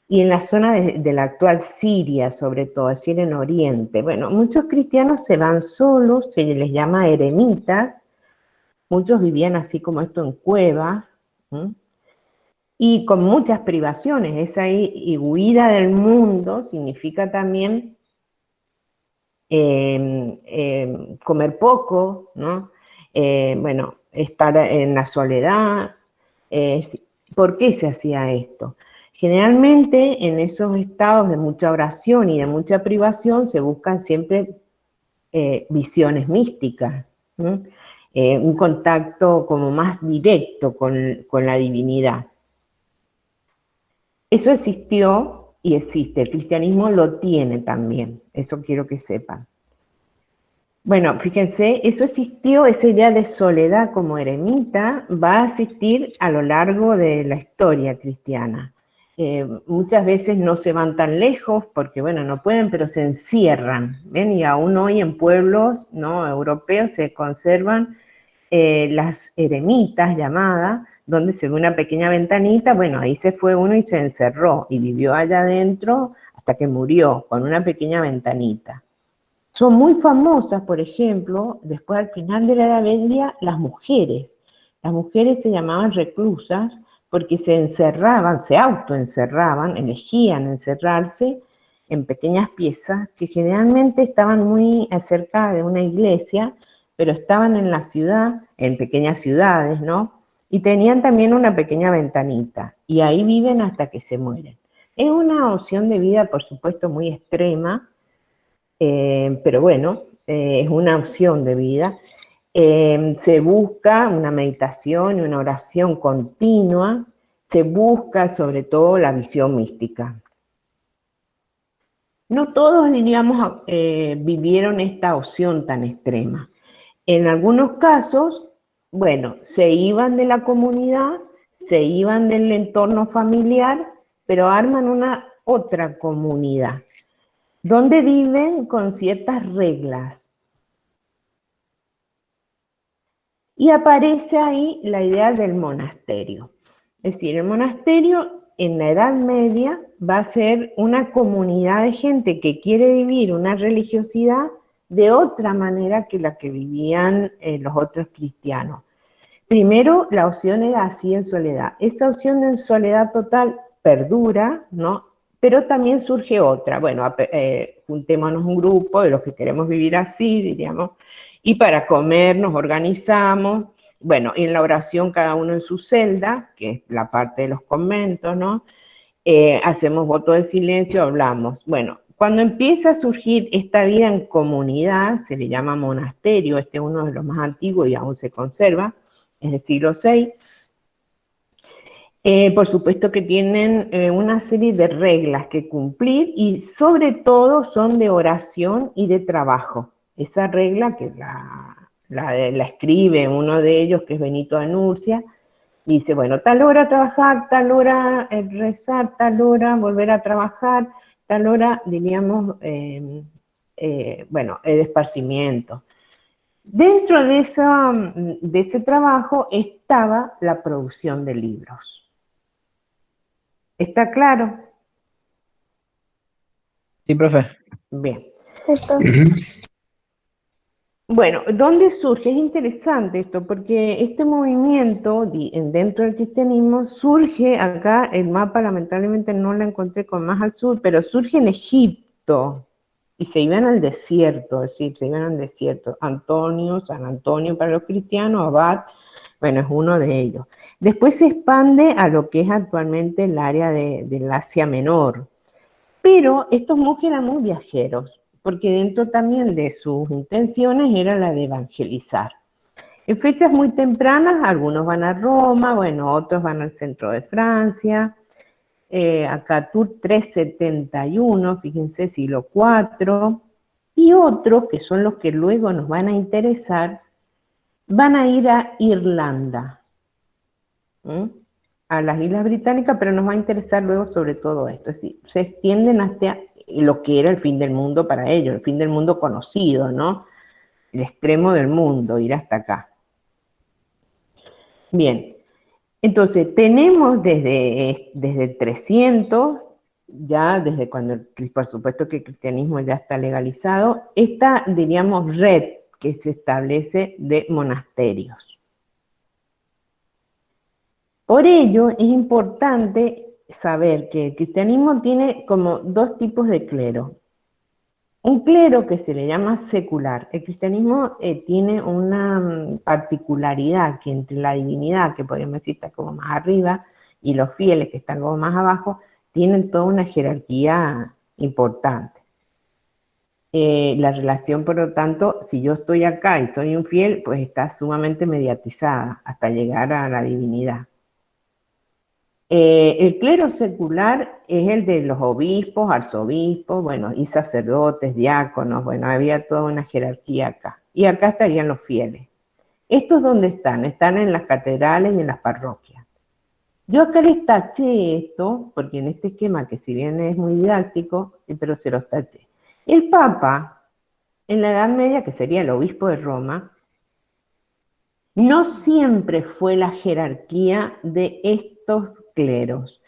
S1: Y en la zona de la actual Siria, sobre todo, es decir, en Oriente. Bueno, muchos cristianos se van solos, se les llama eremitas, muchos vivían así como esto en cuevas, ¿sí? Y con muchas privaciones. Esa huida del mundo significa también comer poco, ¿no? Bueno, estar en la soledad. ¿Por qué se hacía esto? Generalmente en esos estados de mucha oración y de mucha privación se buscan siempre visiones místicas, ¿no? Un contacto como más directo con la divinidad. Eso existió y existe, el cristianismo lo tiene también, eso quiero que sepan. Bueno, fíjense, eso existió, esa idea de soledad como eremita va a existir a lo largo de la historia cristiana. Muchas veces no se van tan lejos porque, bueno, no pueden, pero se encierran, ¿ven? Y aún hoy en pueblos, ¿no?, europeos se conservan las eremitas llamadas, donde se ve una pequeña ventanita. Bueno, ahí se fue uno y se encerró y vivió allá adentro hasta que murió, con una pequeña ventanita. Son muy famosas, por ejemplo, después al final de la Edad Media, las mujeres. Las mujeres se llamaban reclusas porque se encerraban, se autoencerraban, elegían encerrarse en pequeñas piezas que generalmente estaban muy cerca de una iglesia, pero estaban en la ciudad, en pequeñas ciudades, ¿no? Y tenían también una pequeña ventanita, y ahí viven hasta que se mueren. Es una opción de vida, por supuesto, muy extrema, pero bueno, es una opción de vida. Se busca una meditación y una oración continua, se busca sobre todo la visión mística. No todos, diríamos, vivieron esta opción tan extrema. En algunos casos, bueno, se iban de la comunidad, se iban del entorno familiar, pero arman una otra comunidad, donde viven con ciertas reglas. Y aparece ahí la idea del monasterio. Es decir, el monasterio en la Edad Media va a ser una comunidad de gente que quiere vivir una religiosidad de otra manera que la que vivían los otros cristianos. Primero, la opción era así en soledad. Esa opción de soledad total perdura, ¿no? Pero también surge otra. Bueno, juntémonos un grupo de los que queremos vivir así, diríamos, y para comer nos organizamos. Bueno, y en la oración cada uno en su celda, que es la parte de los conventos, ¿no? Hacemos voto de silencio, hablamos. Bueno, cuando empieza a surgir esta vida en comunidad, se le llama monasterio, este es uno de los más antiguos y aún se conserva, es del siglo VI. Por supuesto que tienen una serie de reglas que cumplir y sobre todo son de oración y de trabajo. Es esa regla que la escribe uno de ellos, que es Benito de Nursia, dice, bueno, tal hora trabajar, tal hora rezar, tal hora volver a trabajar, tal hora, diríamos, bueno, el esparcimiento. Dentro de ese trabajo estaba la producción de libros. ¿Está claro?
S3: Sí, profe.
S1: Bien.
S4: Sí, profe.
S2: Ujú.
S1: Bueno, ¿dónde surge? Es interesante esto, porque este movimiento dentro del cristianismo surge acá, el mapa lamentablemente no lo encontré con más al sur, pero surge en Egipto, y se iban al desierto, es decir, se iban al desierto. San Antonio para los cristianos, Abad, bueno, es uno de ellos. Después se expande a lo que es actualmente el área del Asia Menor. Pero estos monjes eran muy viajeros, porque dentro también de sus intenciones era la de evangelizar. En fechas muy tempranas, algunos van a Roma, bueno, otros van al centro de Francia, acá Tour 371, fíjense, siglo IV, y otros, que son los que luego nos van a interesar, van a ir a Irlanda, a las Islas Británicas, pero nos va a interesar luego sobre todo esto, es decir, se extienden hasta lo que era el fin del mundo para ellos, el fin del mundo conocido, ¿no? El extremo del mundo, ir hasta acá. Bien, entonces tenemos desde el 300, ya desde cuando, por supuesto que el cristianismo ya está legalizado, esta, diríamos, red que se establece de monasterios. Por ello es importante saber que el cristianismo tiene como dos tipos de clero. Un clero que se le llama secular. El cristianismo tiene una particularidad que entre la divinidad, que podríamos decir está como más arriba, y los fieles, que están como más abajo, tienen toda una jerarquía importante. La relación, por lo tanto, si yo estoy acá y soy un fiel, pues está sumamente mediatizada hasta llegar a la divinidad. El clero secular es el de los obispos, arzobispos, bueno, y sacerdotes, diáconos, bueno, había toda una jerarquía acá. Y acá estarían los fieles. ¿Estos dónde están? Están en las catedrales y en las parroquias. Yo acá les taché esto, porque en este esquema, que si bien es muy didáctico, pero se los taché. El Papa, en la Edad Media, que sería el obispo de Roma, no siempre fue la jerarquía de estos cleros,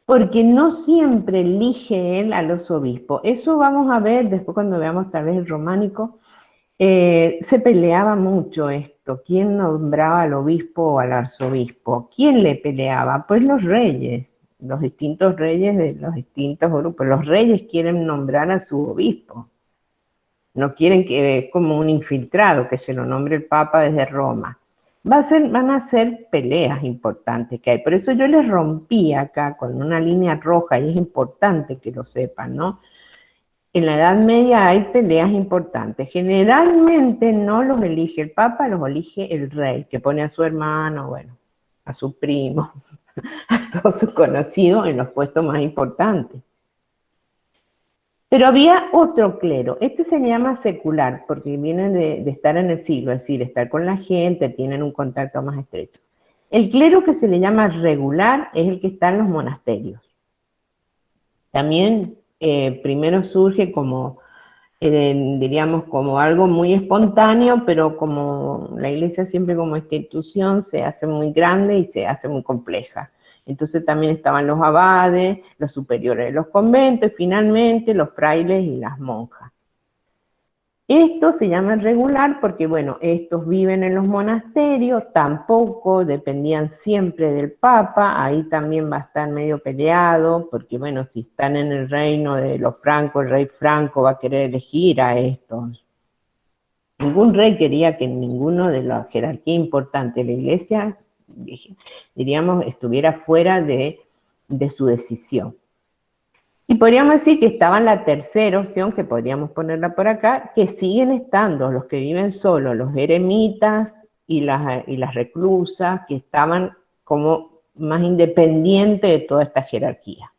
S1: porque no siempre elige él a los obispos. Eso vamos a ver después cuando veamos tal vez el románico. Se peleaba mucho esto, quién nombraba al obispo o al arzobispo, quién le peleaba, pues los reyes, los distintos reyes de los distintos grupos. Los reyes quieren nombrar a su obispo, no quieren que es como un infiltrado, que se lo nombre el Papa desde Roma. Van a ser peleas importantes que hay. Por eso yo les rompí acá con una línea roja, y es importante que lo sepan, ¿no? En la Edad Media hay peleas importantes. Generalmente no los elige el Papa, los elige el rey, que pone a su hermano, bueno, a su primo, a todos sus conocidos en los puestos más importantes. Pero había otro clero, este se llama secular, porque viene de estar en el siglo, es decir, estar con la gente, tienen un contacto más estrecho. El clero que se le llama regular es el que está en los monasterios. También primero surge como, diríamos, como algo muy espontáneo, pero como la iglesia siempre como institución se hace muy grande y se hace muy compleja. Entonces también estaban los abades, los superiores de los conventos y finalmente los frailes y las monjas. Esto se llama regular porque, bueno, estos viven en los monasterios, tampoco dependían siempre del Papa, ahí también va a estar medio peleado, porque, bueno, si están en el reino de los francos, el rey Franco va a querer elegir a estos. Ningún rey quería que ninguno de la jerarquía importante de la iglesia, diríamos, estuviera fuera de su decisión. Y podríamos decir que estaba en la tercera opción, que podríamos ponerla por acá, que siguen estando los que viven solos, los eremitas y las reclusas, que estaban como más independientes de toda esta jerarquía.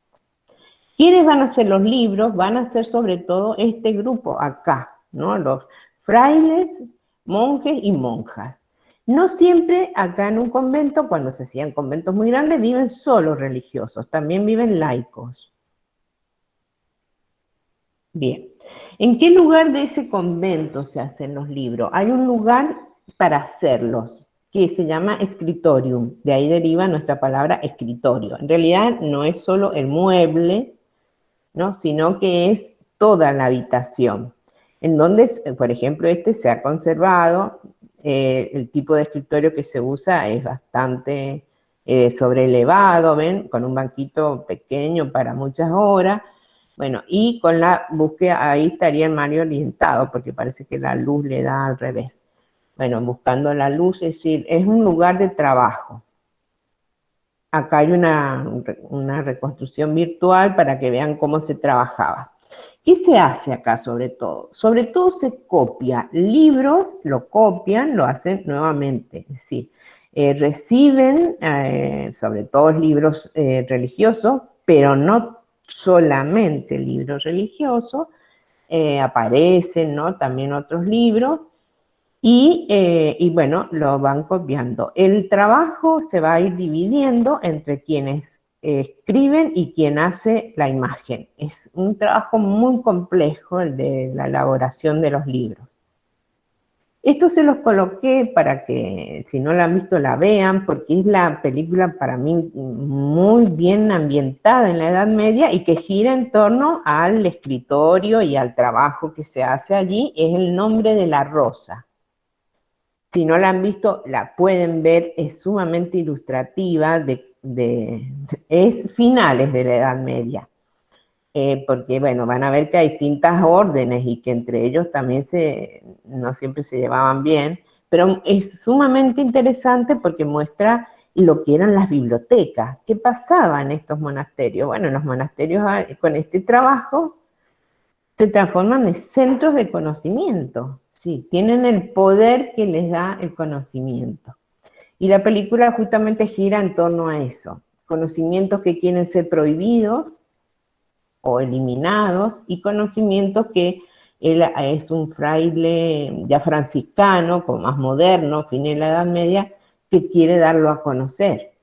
S1: ¿Quiénes van a ser los libros? Van a ser sobre todo este grupo acá, ¿no? Los frailes, monjes y monjas. No siempre acá en un convento, cuando se hacían conventos muy grandes, viven solo religiosos, también viven laicos. Bien, ¿en qué lugar de ese convento se hacen los libros? Hay un lugar para hacerlos, que se llama escritorium, de ahí deriva nuestra palabra escritorio. En realidad no es solo el mueble, ¿no? Sino que es toda la habitación, en donde, por ejemplo, este se ha conservado, el tipo de escritorio que se usa es bastante sobrelevado, ¿ven? Con un banquito pequeño para muchas horas, bueno, y con la búsqueda, ahí estaría el Mario orientado, porque parece que la luz le da al revés. Bueno, buscando la luz, es decir, es un lugar de trabajo. Acá hay una reconstrucción virtual para que vean cómo se trabajaba. ¿Qué se hace acá sobre todo? Sobre todo se copia libros, lo copian, lo hacen nuevamente. Es decir, reciben sobre todo libros religiosos, pero no solamente libros religiosos, aparecen, ¿no? También otros libros. Y bueno, lo van copiando. El trabajo se va a ir dividiendo entre quienes escriben y quien hace la imagen. Es un trabajo muy complejo el de la elaboración de los libros. Esto se los coloqué para que, si no la han visto, la vean, porque es la película para mí muy bien ambientada en la Edad Media y que gira en torno al escritorio y al trabajo que se hace allí. Es El nombre de la rosa. Si no la han visto, la pueden ver, es sumamente ilustrativa, es finales de la Edad Media, porque bueno, van a ver que hay distintas órdenes y que entre ellos también no siempre se llevaban bien, pero es sumamente interesante porque muestra lo que eran las bibliotecas, qué pasaba en estos monasterios. Bueno, en los monasterios con este trabajo se transforman en centros de conocimiento. Sí, tienen el poder que les da el conocimiento. Y la película justamente gira en torno a eso. Conocimientos que quieren ser prohibidos o eliminados y conocimientos que él es un fraile ya franciscano, como más moderno, fin de la Edad Media, que quiere darlo a conocer.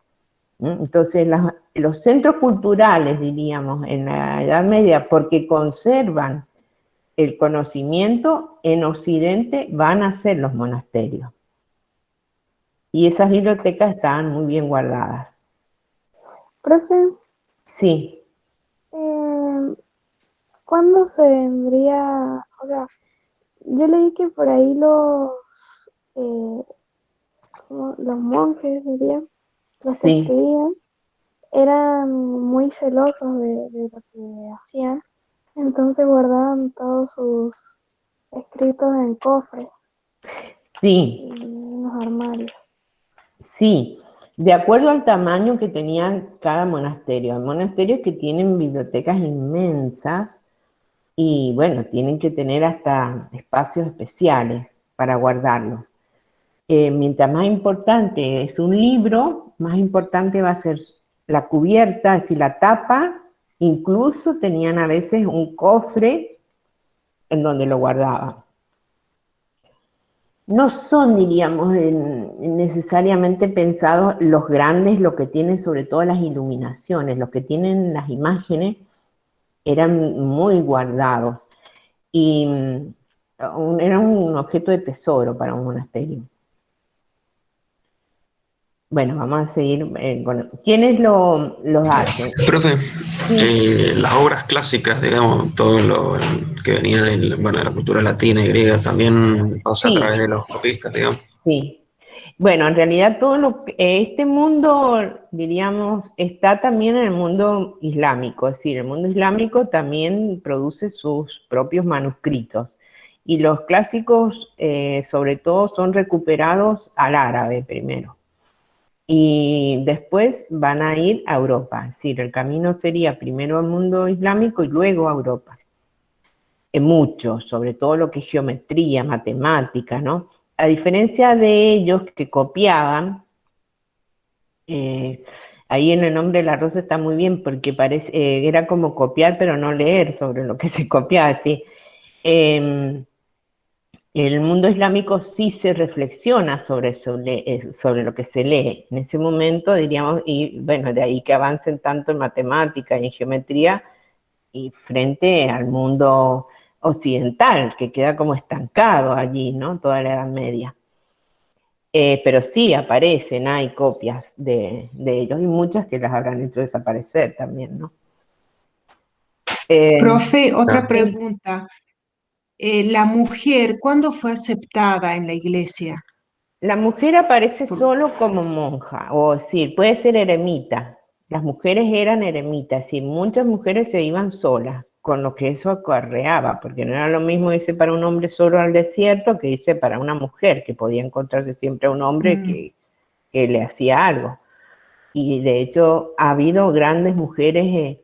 S1: Entonces, los centros culturales, diríamos, en la Edad Media, porque conservan el conocimiento en Occidente, van a ser los monasterios. Y esas bibliotecas estaban muy bien guardadas.
S4: Profe,
S1: Sí,
S4: ¿cuándo se vendría? O sea, yo leí que por ahí los monjes, diría, los que
S1: sí,
S4: escribían, eran muy celosos de lo que hacían, entonces guardaban todos sus escritos en cofres
S1: sí,
S4: y en los armarios.
S1: sí. De acuerdo al tamaño que tenían cada monasterio. Hay monasterios que tienen bibliotecas inmensas y, bueno, tienen que tener hasta espacios especiales para guardarlos. Mientras más importante es un libro, más importante va a ser la cubierta, es decir, la tapa. Incluso tenían a veces un cofre en donde lo guardaban. No son, diríamos, necesariamente pensados los grandes, los que tienen sobre todo las iluminaciones, los que tienen las imágenes, eran muy guardados y eran un objeto de tesoro para un monasterio. Bueno, vamos a seguir con... ¿Quiénes los hacen?
S2: Profe,
S1: Sí,
S2: las obras clásicas, digamos, todo lo que venía de la cultura latina y griega, también pasa a
S1: sí,
S2: través de los copistas, digamos.
S1: sí. Bueno, en realidad este mundo, diríamos, está también en el mundo islámico, es decir, el mundo islámico también produce sus propios manuscritos y los clásicos sobre todo son recuperados al árabe primero y después van a ir a Europa, es decir, el camino sería primero al mundo islámico y luego a Europa. Mucho, sobre todo lo que es geometría, matemática, ¿no? A diferencia de ellos que copiaban, ahí en El nombre de la rosa está muy bien porque era como copiar pero no leer sobre lo que se copiaba, ¿sí? el mundo islámico sí se reflexiona sobre lo que se lee. En ese momento, diríamos, y bueno, de ahí que avancen tanto en matemática y en geometría, y frente al mundo occidental, que queda como estancado allí, ¿no? Toda la Edad Media. Pero sí aparecen, hay copias de ellos, y muchas que las habrán hecho desaparecer también, ¿no?
S6: Profe, otra
S2: Ah,
S6: pregunta. La mujer, ¿cuándo fue aceptada en la iglesia?
S1: La mujer aparece
S6: Por-
S1: solo como monja, o decir, puede ser eremita. Las mujeres eran eremitas, es decir, muchas mujeres se iban solas, con lo que eso acarreaba, porque no era lo mismo irse para un hombre solo al desierto que irse para una mujer, que podía encontrarse siempre a un hombre
S6: Mm,
S1: que le hacía algo. Y de hecho ha habido grandes mujeres,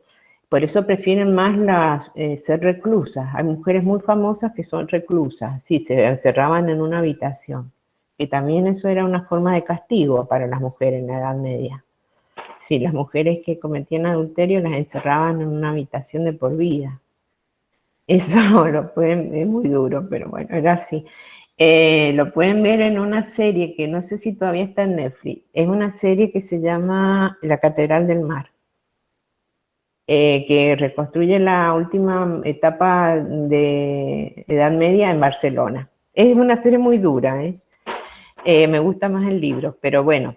S1: por eso prefieren más ser reclusas. Hay mujeres muy famosas que son reclusas, sí, se encerraban en una habitación, que también eso era una forma de castigo para las mujeres en la Edad Media. Sí, las mujeres que cometían adulterio las encerraban en una habitación de por vida. Eso es muy duro, pero bueno, era así. Lo pueden ver en una serie que no sé si todavía está en Netflix. Es una serie que se llama La Catedral del Mar, que reconstruye la última etapa de Edad Media en Barcelona. Es una serie muy dura, ¿eh? Me gusta más el libro, pero bueno,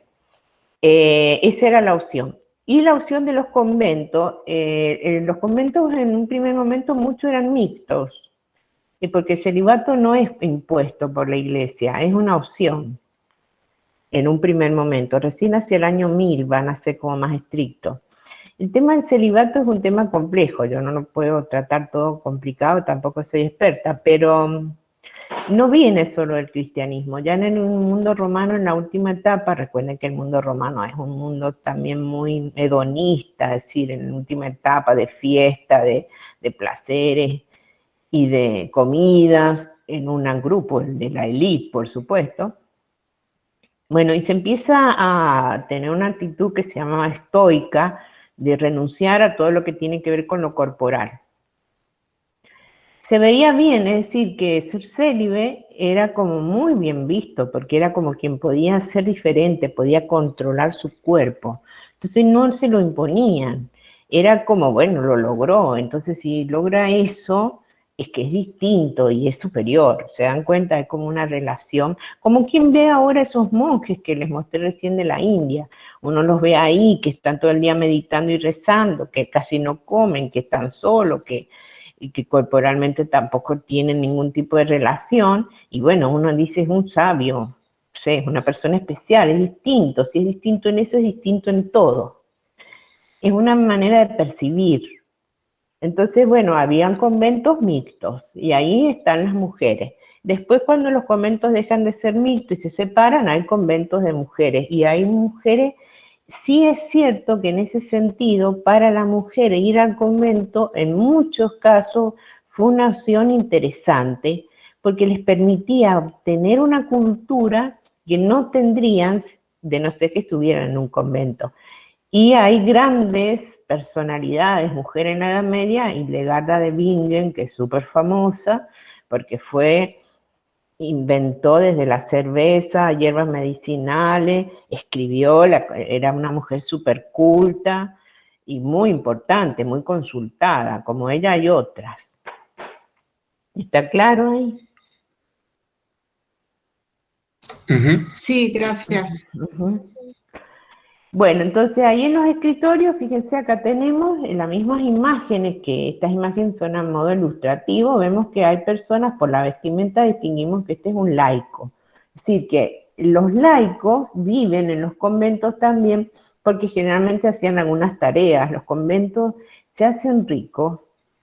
S1: esa era la opción. Y la opción de los conventos en un primer momento muchos eran mixtos, porque el celibato no es impuesto por la iglesia, es una opción en un primer momento. Recién hacia el año 1000 van a ser como más estrictos. El tema del celibato es un tema complejo, yo no lo puedo tratar todo complicado, tampoco soy experta, pero no viene solo del cristianismo. Ya en el mundo romano, en la última etapa, recuerden que el mundo romano es un mundo también muy hedonista, es decir, en la última etapa de fiesta, de placeres y de comidas, en un grupo, el de la élite, por supuesto. Bueno, y se empieza a tener una actitud que se llama estoica, de renunciar a todo lo que tiene que ver con lo corporal. Se veía bien, es decir, que ser célibe era como muy bien visto, porque era como quien podía ser diferente, podía controlar su cuerpo. Entonces no se lo imponían, era como, bueno, lo logró, entonces si logra eso, es que es distinto y es superior, se dan cuenta, es como una relación, como quien ve ahora esos monjes que les mostré recién de la India, uno los ve ahí, que están todo el día meditando y rezando, que casi no comen, que están solos, y que corporalmente tampoco tienen ningún tipo de relación, y bueno, uno dice es un sabio, sí, es una persona especial, es distinto, si es distinto en eso, es distinto en todo. Es una manera de percibir. Entonces, bueno, habían conventos mixtos, y ahí están las mujeres. Después, cuando los conventos dejan de ser mixtos y se separan, hay conventos de mujeres, y hay mujeres. Sí es cierto que en ese sentido, para la mujer ir al convento, en muchos casos, fue una opción interesante, porque les permitía obtener una cultura que no tendrían de no ser que estuvieran en un convento. Y hay grandes personalidades, mujeres en la Edad Media, Hildegarda de Bingen, que es súper famosa, porque inventó desde la cerveza, hierbas medicinales, escribió, era una mujer súper culta y muy importante, muy consultada, como ella hay otras. ¿Está claro ahí?
S6: sí, gracias.
S1: Uh-huh. Bueno, entonces ahí en los escritorios, fíjense, acá tenemos las mismas imágenes, que estas imágenes son a modo ilustrativo, vemos que hay personas, por la vestimenta distinguimos que este es un laico. Es decir, que los laicos viven en los conventos también porque generalmente hacían algunas tareas. Los conventos se hacen ricos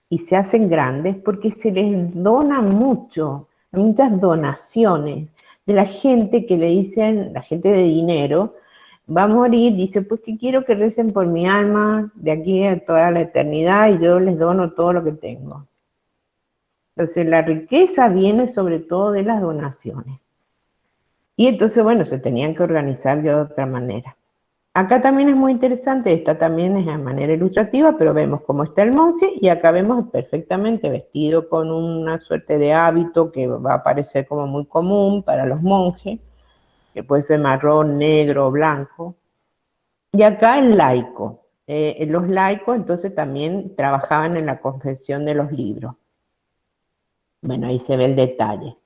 S1: y se hacen grandes porque se les dona mucho, muchas donaciones de la gente que le dicen, la gente de dinero, va a morir, dice, pues que quiero que recen por mi alma de aquí a toda la eternidad y yo les dono todo lo que tengo. Entonces la riqueza viene sobre todo de las donaciones. Y entonces, bueno, se tenían que organizar de otra manera. Acá también es muy interesante, esta también es de manera ilustrativa, pero vemos cómo está el monje y acá vemos perfectamente vestido con una suerte de hábito que va a parecer como muy común para los monjes, que puede ser marrón, negro o blanco. Y acá el laico. Los laicos entonces también trabajaban en la confección de los libros. Bueno, ahí se ve el detalle.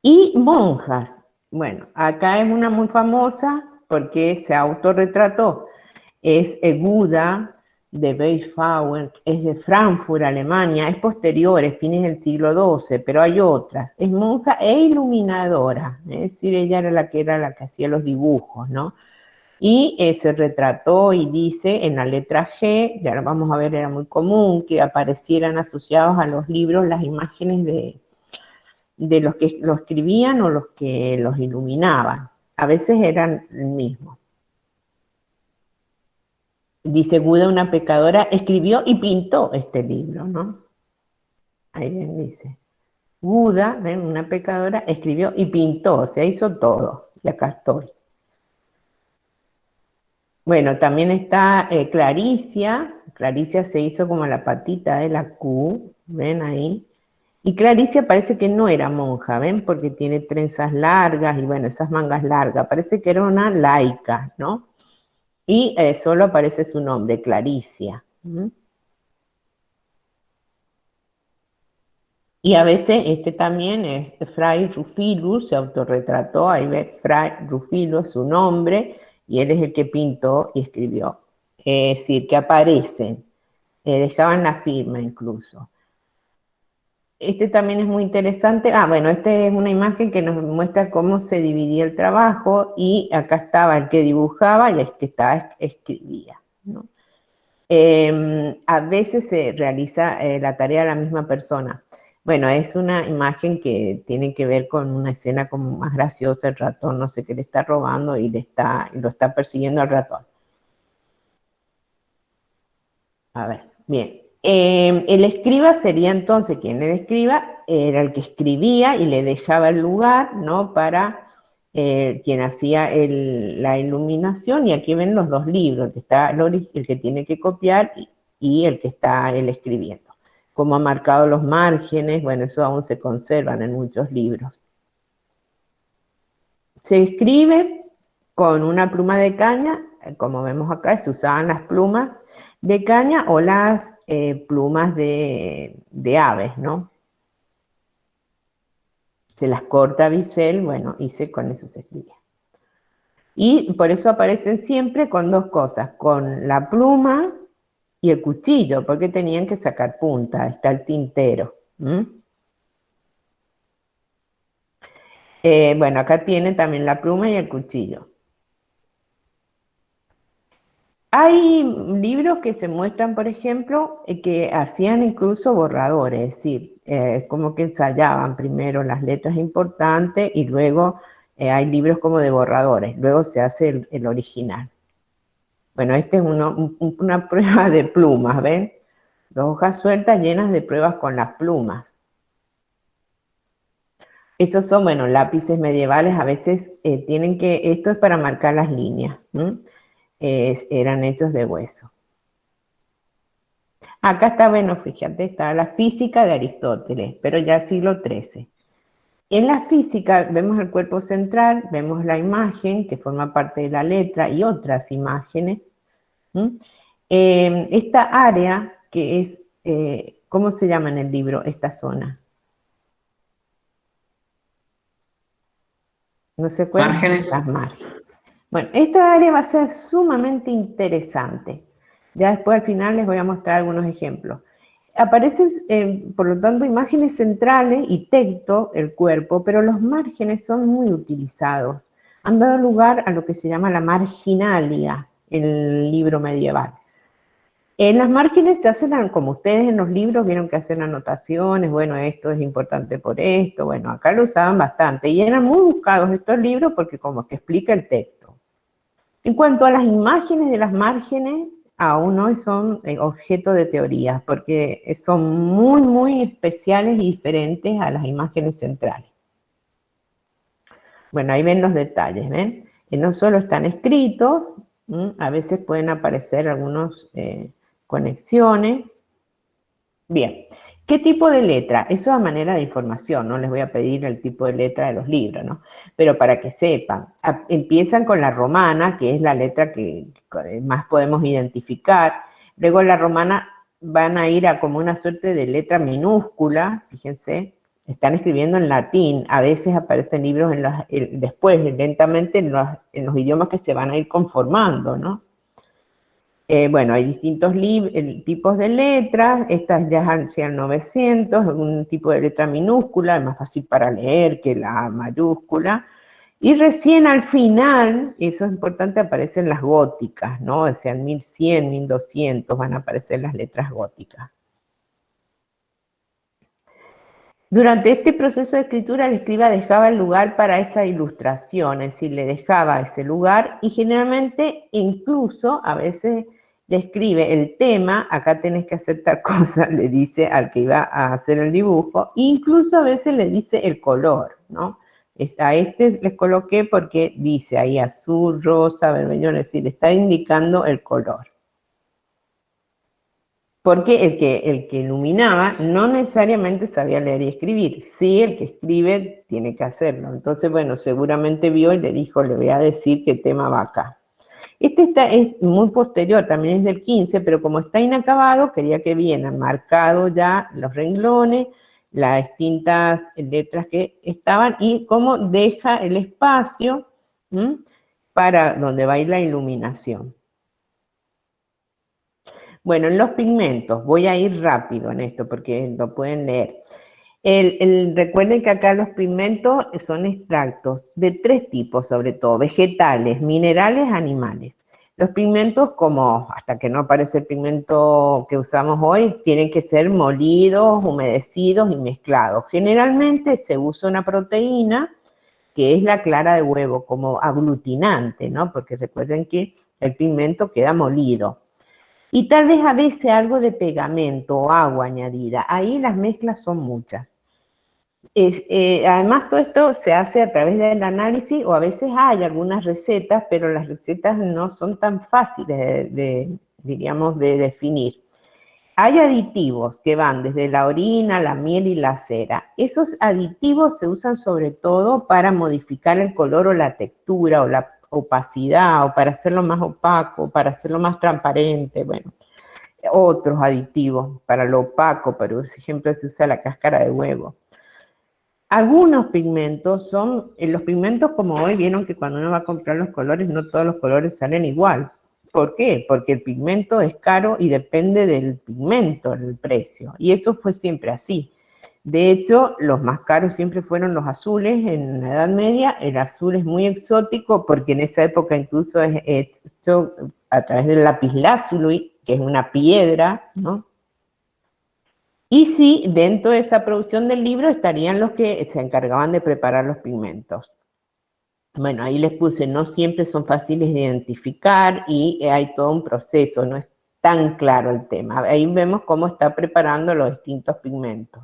S1: Y monjas. Bueno, acá es una muy famosa porque se autorretrató. Es Guda de Beisfauer, es de Frankfurt, Alemania, es posterior, es fines del siglo XII, pero hay otras. Es monja e iluminadora, es decir, ella era la que hacía los dibujos, ¿no? Y se retrató y dice en la letra G, ya lo vamos a ver, era muy común que aparecieran asociados a los libros las imágenes de los que lo escribían o los que los iluminaban. A veces eran el mismo. Dice Guda, una pecadora, escribió y pintó este libro, ¿no? Ahí bien dice. Guda, ¿ven? Una pecadora, escribió y pintó, o sea, hizo todo. Y acá estoy. Bueno, también está Claricia. Claricia se hizo como la patita de la Q, ¿ven ahí? Y Claricia parece que no era monja, ¿ven? Porque tiene trenzas largas y bueno, esas mangas largas. Parece que era una laica, ¿no? Y solo aparece su nombre, Claricia. Y a veces este también es Fray Rufilus, se autorretrató, ahí ve Fray Rufilus, su nombre, y él es el que pintó y escribió. Es decir, que aparecen, dejaban la firma incluso. Este también es muy interesante. Bueno, esta es una imagen que nos muestra cómo se dividía el trabajo y acá estaba el que dibujaba y el que escribía, ¿no? A veces se realiza la tarea de la misma persona. Bueno, es una imagen que tiene que ver con una escena como más graciosa, el ratón no sé qué le está robando y lo está persiguiendo al ratón. A ver, bien. El escriba sería entonces quien era escriba, era el que escribía y le dejaba el lugar, ¿no? Para quien hacía la iluminación, y aquí ven los dos libros, el que está el que tiene que copiar y el que está él escribiendo. Como ha marcado los márgenes, bueno, eso aún se conservan en muchos libros. Se escribe con una pluma de caña, como vemos acá, se usaban las plumas de caña o las plumas de aves, ¿no? Se las corta a bisel, bueno, y con eso se escribía. Y por eso aparecen siempre con dos cosas, con la pluma y el cuchillo, porque tenían que sacar punta, está el tintero. Bueno, acá tienen también la pluma y el cuchillo. Hay libros que se muestran, por ejemplo, que hacían incluso borradores, es decir, como que ensayaban primero las letras importantes y luego hay libros como de borradores, luego se hace el original. Bueno, este es una prueba de plumas, ¿ven? Dos hojas sueltas llenas de pruebas con las plumas. Esos son, bueno, lápices medievales, a veces esto es para marcar las líneas, eran hechos de hueso. Acá está, bueno, fíjate, está la física de Aristóteles, pero ya siglo XIII. En la física vemos el cuerpo central, vemos la imagen que forma parte de la letra y otras imágenes. Esta área que es, ¿cómo se llama en el libro esta zona? No se acuerdan.
S2: Márgenes.
S1: Las márgenes. Bueno, esta área va a ser sumamente interesante. Ya después al final les voy a mostrar algunos ejemplos. Aparecen, por lo tanto, imágenes centrales y texto, el cuerpo, pero los márgenes son muy utilizados. Han dado lugar a lo que se llama la marginalia en el libro medieval. En las márgenes se hacen, como ustedes en los libros vieron que hacen anotaciones, bueno, esto es importante por esto, bueno, acá lo usaban bastante y eran muy buscados estos libros porque como que explica el texto. En cuanto a las imágenes de las márgenes, aún hoy son objeto de teoría porque son muy, muy especiales y diferentes a las imágenes centrales. Bueno, ahí ven los detalles, ¿ven? no solo están escritos, a veces pueden aparecer algunas conexiones. Bien, ¿qué tipo de letra? Eso a manera de información, no les voy a pedir el tipo de letra de los libros, ¿no? Pero para que sepan, empiezan con la romana, que es la letra que más podemos identificar. Luego la romana van a ir a como una suerte de letra minúscula, fíjense, están escribiendo en latín, a veces aparecen libros después, lentamente en los idiomas que se van a ir conformando, ¿no? Bueno, hay distintos tipos de letras, estas ya hacia 900, un tipo de letra minúscula, es más fácil para leer que la mayúscula, y recién al final, y eso es importante, aparecen las góticas, ¿no? O sea, en 1100, 1200 van a aparecer las letras góticas. Durante este proceso de escritura, el escriba dejaba el lugar para esa ilustración, es decir, le dejaba ese lugar y generalmente incluso a veces le escribe el tema, acá tenés que hacer tal cosa, le dice al que iba a hacer el dibujo, e incluso a veces le dice el color, ¿no? A este les coloqué porque dice ahí azul, rosa, vermelho, es decir, está indicando el color. Porque el que iluminaba no necesariamente sabía leer y escribir. Sí, el que escribe tiene que hacerlo. Entonces, bueno, seguramente vio y le dijo, le voy a decir qué tema va acá. Este es muy posterior, también es del 15, pero como está inacabado, quería que vieran marcados ya los renglones, las distintas letras que estaban y cómo deja el espacio para donde va a ir la iluminación. Bueno, en los pigmentos, voy a ir rápido en esto porque lo pueden leer. Recuerden que acá los pigmentos son extractos de 3 tipos, sobre todo, vegetales, minerales, animales. Los pigmentos, como hasta que no aparece el pigmento que usamos hoy, tienen que ser molidos, humedecidos y mezclados. Generalmente se usa una proteína que es la clara de huevo como aglutinante, ¿no? Porque recuerden que el pigmento queda molido. Y tal vez a veces algo de pegamento o agua añadida. Ahí las mezclas son muchas. Además, todo esto se hace a través del análisis o a veces hay algunas recetas, pero las recetas no son tan fáciles diríamos, de definir. Hay aditivos que van desde la orina, la miel y la cera. Esos aditivos se usan sobre todo para modificar el color o la textura o la opacidad o para hacerlo más opaco, para hacerlo más transparente, bueno, otros aditivos para lo opaco, por ejemplo se usa la cáscara de huevo. Algunos pigmentos son, los pigmentos como hoy vieron que cuando uno va a comprar los colores, no todos los colores salen igual. ¿Por qué? Porque el pigmento es caro y depende del pigmento, el precio. Y eso fue siempre así. De hecho, los más caros siempre fueron los azules en la Edad Media. El azul es muy exótico porque en esa época incluso es hecho a través del lapislázuli, que es una piedra, ¿no? Y sí, dentro de esa producción del libro estarían los que se encargaban de preparar los pigmentos. Bueno, ahí les puse, no siempre son fáciles de identificar y hay todo un proceso, no es tan claro el tema. Ahí vemos cómo está preparando los distintos pigmentos.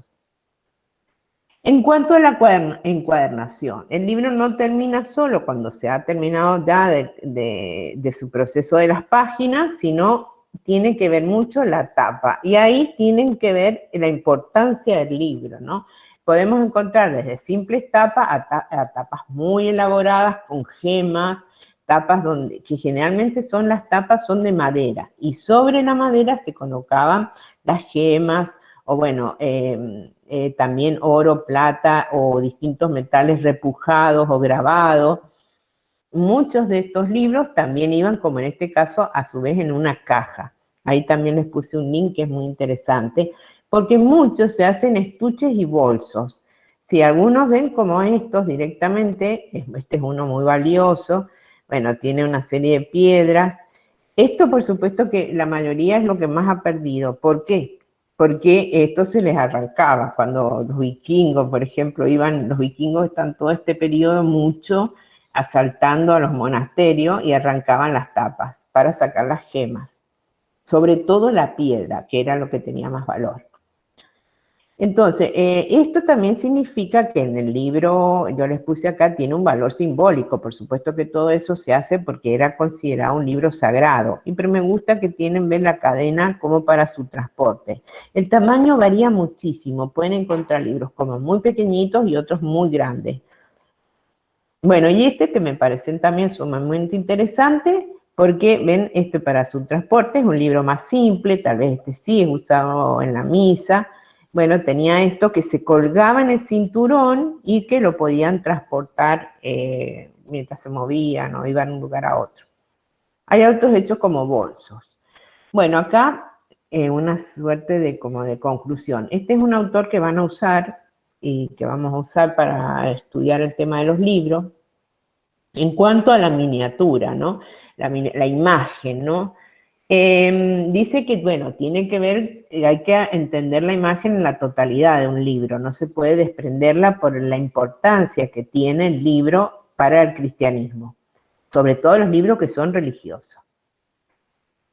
S1: En cuanto a la encuadernación, el libro no termina solo cuando se ha terminado ya de su proceso de las páginas, sino tiene que ver mucho la tapa. Y ahí tienen que ver la importancia del libro, ¿no? Podemos encontrar desde simples tapas a tapas muy elaboradas con gemas, tapas que generalmente las tapas son de madera y sobre la madera se colocaban las gemas o bueno, también oro, plata o distintos metales repujados o grabados. Muchos de estos libros también iban, como en este caso, a su vez en una caja. Ahí también les puse un link que es muy interesante, porque muchos se hacen estuches y bolsos. Si algunos ven como estos directamente, este es uno muy valioso, bueno, tiene una serie de piedras. Esto, por supuesto, que la mayoría es lo que más ha perdido. ¿Por qué? Porque esto se les arrancaba. Cuando los vikingos, por ejemplo, los vikingos están todo este periodo mucho asaltando a los monasterios y arrancaban las tapas para sacar las gemas. Sobre todo la piedra, que era lo que tenía más valor. Entonces, esto también significa que en el libro, yo les puse acá, tiene un valor simbólico. Por supuesto que todo eso se hace porque era considerado un libro sagrado. Pero me gusta que tienen, ven la cadena como para su transporte. El tamaño varía muchísimo. Pueden encontrar libros como muy pequeñitos y otros muy grandes. Bueno, y este que me parecen también sumamente interesantes, porque ven, este para su transporte es un libro más simple, tal vez este sí es usado en la misa. Bueno, tenía esto que se colgaba en el cinturón y que lo podían transportar mientras se movían o iban de un lugar a otro. Hay otros hechos como bolsos. Bueno, acá una suerte de como de conclusión. Este es un autor que van a usar y que vamos a usar para estudiar el tema de los libros. En cuanto a la miniatura, ¿no? La imagen, ¿no? Dice que, bueno, tiene que ver, hay que entender la imagen en la totalidad de un libro, no se puede desprenderla por la importancia que tiene el libro para el cristianismo, sobre todo los libros que son religiosos.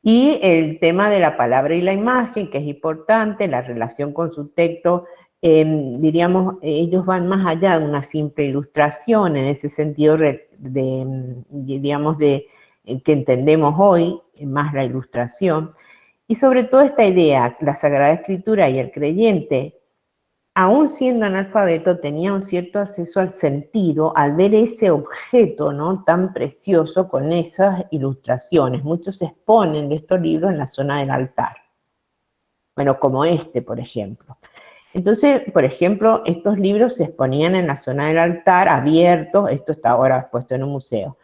S1: Y el tema de la palabra y la imagen, que es importante, la relación con su texto, diríamos, ellos van más allá de una simple ilustración, en ese sentido, digamos, que entendemos hoy, más la ilustración, y sobre todo esta idea, la Sagrada Escritura y el creyente, aún siendo analfabeto, tenía un cierto acceso al sentido al ver ese objeto, ¿no?, tan precioso con esas ilustraciones. Muchos se exponen de estos libros en la zona del altar. Bueno, como este, por ejemplo. Entonces, por ejemplo, estos libros se exponían en la zona del altar, abiertos, esto está ahora puesto en un museo.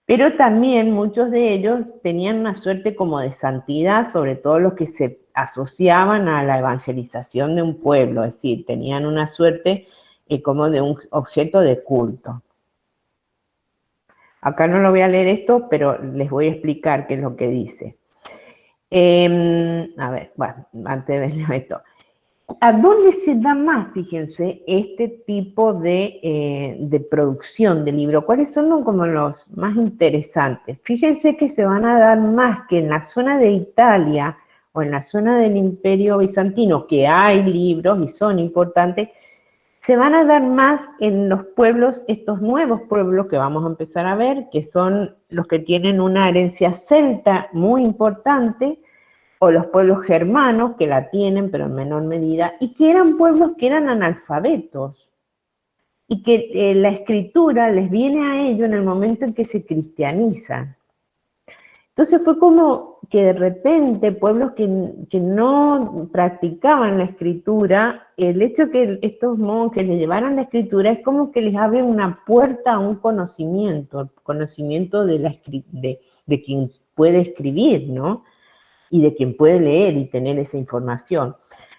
S1: Pero también muchos de ellos tenían una suerte como de santidad, sobre todo los que se asociaban a la evangelización de un pueblo, es decir, tenían una suerte como de un objeto de culto. Acá no lo voy a leer esto, pero les voy a explicar qué es lo que dice. A ver, bueno, antes de ver esto. ¿A dónde se da más, fíjense, este tipo de producción de libro? ¿Cuáles son como los más interesantes? Fíjense que se van a dar más que en la zona de Italia o en la zona del Imperio Bizantino, que hay libros y son importantes, se van a dar más en los pueblos, estos nuevos pueblos que vamos a empezar a ver, que son los que tienen una herencia celta muy importante, o los pueblos germanos, que la tienen, pero en menor medida, y que eran pueblos que eran analfabetos, y que la escritura les viene a ellos en el momento en que se cristianizan. Entonces fue como que de repente pueblos que no practicaban la escritura, el hecho que estos monjes les llevaran la escritura es como que les abre una puerta a un conocimiento, de quien puede escribir, ¿no? Y de quien puede leer y tener esa información.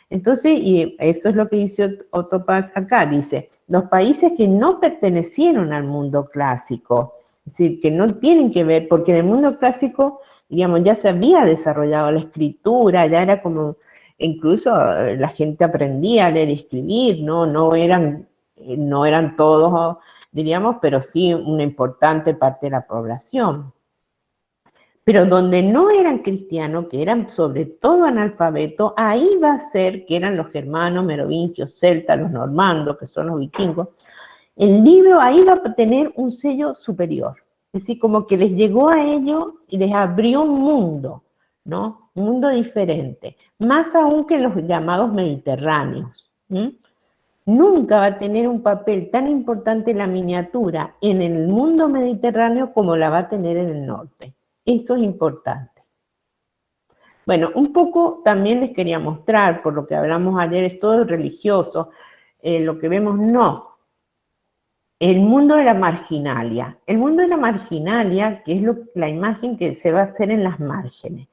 S1: Entonces, y eso es lo que dice Otto Paz acá, dice, los países que no pertenecieron al mundo clásico, es decir, que no tienen que ver, porque en el mundo clásico, digamos, ya se había desarrollado la escritura, ya era como, incluso la gente aprendía a leer y escribir, ¿no? No eran todos, diríamos, pero sí una importante parte de la población. Pero donde no eran cristianos, que eran sobre todo analfabetos, ahí va a ser que eran los germanos, merovingios, celtas, los normandos, que son los vikingos. El libro ahí va a tener un sello superior. Es decir, como que les llegó a ellos y les abrió un mundo, ¿no? Un mundo diferente. Más aún que los llamados mediterráneos. Nunca va a tener un papel tan importante la miniatura en el mundo mediterráneo como la va a tener en el norte. Eso es importante. Bueno, un poco también les quería mostrar, por lo que hablamos ayer, es todo religioso, lo que vemos no. El mundo de la marginalia. El mundo de la marginalia, que es la imagen que se va a hacer en las márgenes.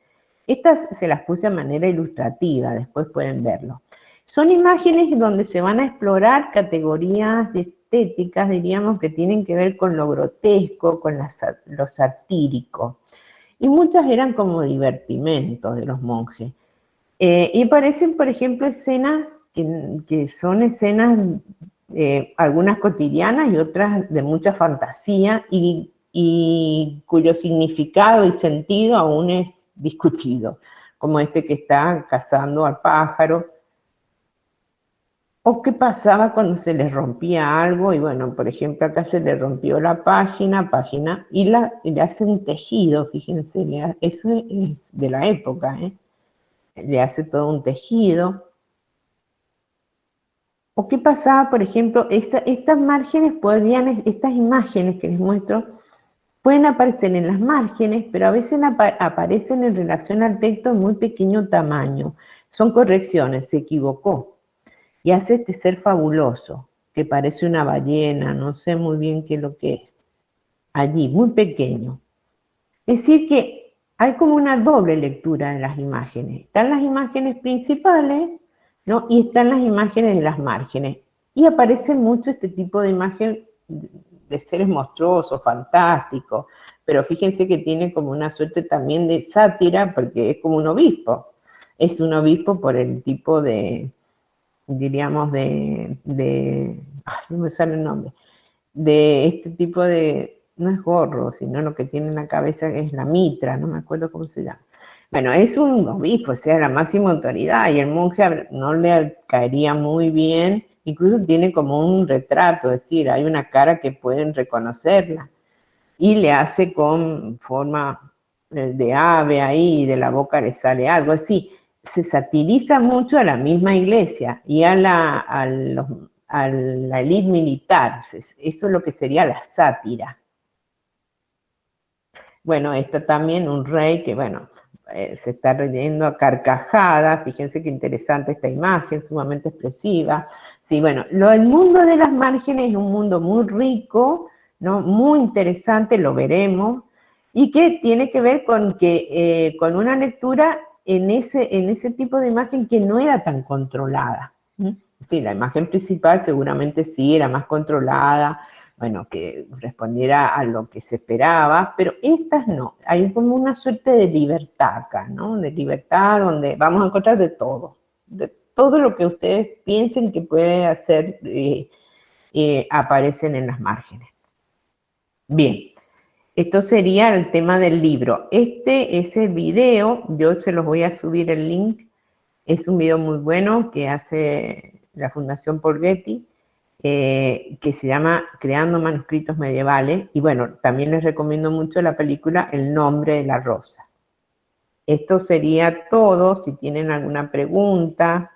S1: Estas se las puse de manera ilustrativa, después pueden verlo. Son imágenes donde se van a explorar categorías de estéticas, diríamos, que tienen que ver con lo grotesco, con lo satírico. Y muchas eran como divertimentos de los monjes. Y aparecen, por ejemplo, escenas que son escenas, algunas cotidianas y otras de mucha fantasía, y cuyo significado y sentido aún es discutido, como este que está cazando al pájaro. O qué pasaba cuando se les rompía algo, y bueno, por ejemplo, acá se le rompió la página, y le hace un tejido, fíjense, eso es de la época, ¿eh? Le hace todo un tejido. O qué pasaba, por ejemplo, estas márgenes estas imágenes que les muestro, pueden aparecer en las márgenes, pero a veces aparecen en relación al texto en muy pequeño tamaño. Son correcciones, se equivocó. Y hace este ser fabuloso, que parece una ballena, no sé muy bien qué es lo que es. Allí, muy pequeño. Es decir que hay como una doble lectura de las imágenes. Están las imágenes principales, ¿no? Y están las imágenes de las márgenes. Y aparece mucho este tipo de imagen de seres monstruosos, fantásticos, pero fíjense que tiene como una suerte también de sátira, porque es como un obispo. Es un obispo por el tipo de, diríamos, no me sale el nombre, de este tipo de, no es gorro, sino lo que tiene en la cabeza es la mitra, no me acuerdo cómo se llama. Bueno, es un obispo, o sea, la máxima autoridad, y el monje no le caería muy bien, incluso tiene como un retrato, es decir, hay una cara que pueden reconocerla, y le hace con forma de ave ahí, y de la boca le sale algo así. Se satiriza mucho a la misma iglesia y a la élite militar. Eso es lo que sería la sátira. Bueno, está también un rey que, bueno, se está riendo a carcajadas. Fíjense qué interesante esta imagen, sumamente expresiva. Sí, bueno, el mundo de las márgenes es un mundo muy rico, ¿no? Muy interesante, lo veremos, y que tiene que ver con una lectura en ese tipo de imagen que no era tan controlada. Sí, la imagen principal seguramente sí era más controlada, bueno, que respondiera a lo que se esperaba, pero estas no. Hay como una suerte de libertad acá, ¿no? De libertad donde vamos a encontrar de todo lo que ustedes piensen que puede hacer, aparecen en las márgenes. Bien, esto sería el tema del libro. Este es el video, yo se los voy a subir el link. Es un video muy bueno que hace la Fundación Paul Getty, que se llama Creando Manuscritos Medievales, y bueno, también les recomiendo mucho la película El Nombre de la Rosa. Esto sería todo. Si tienen alguna pregunta,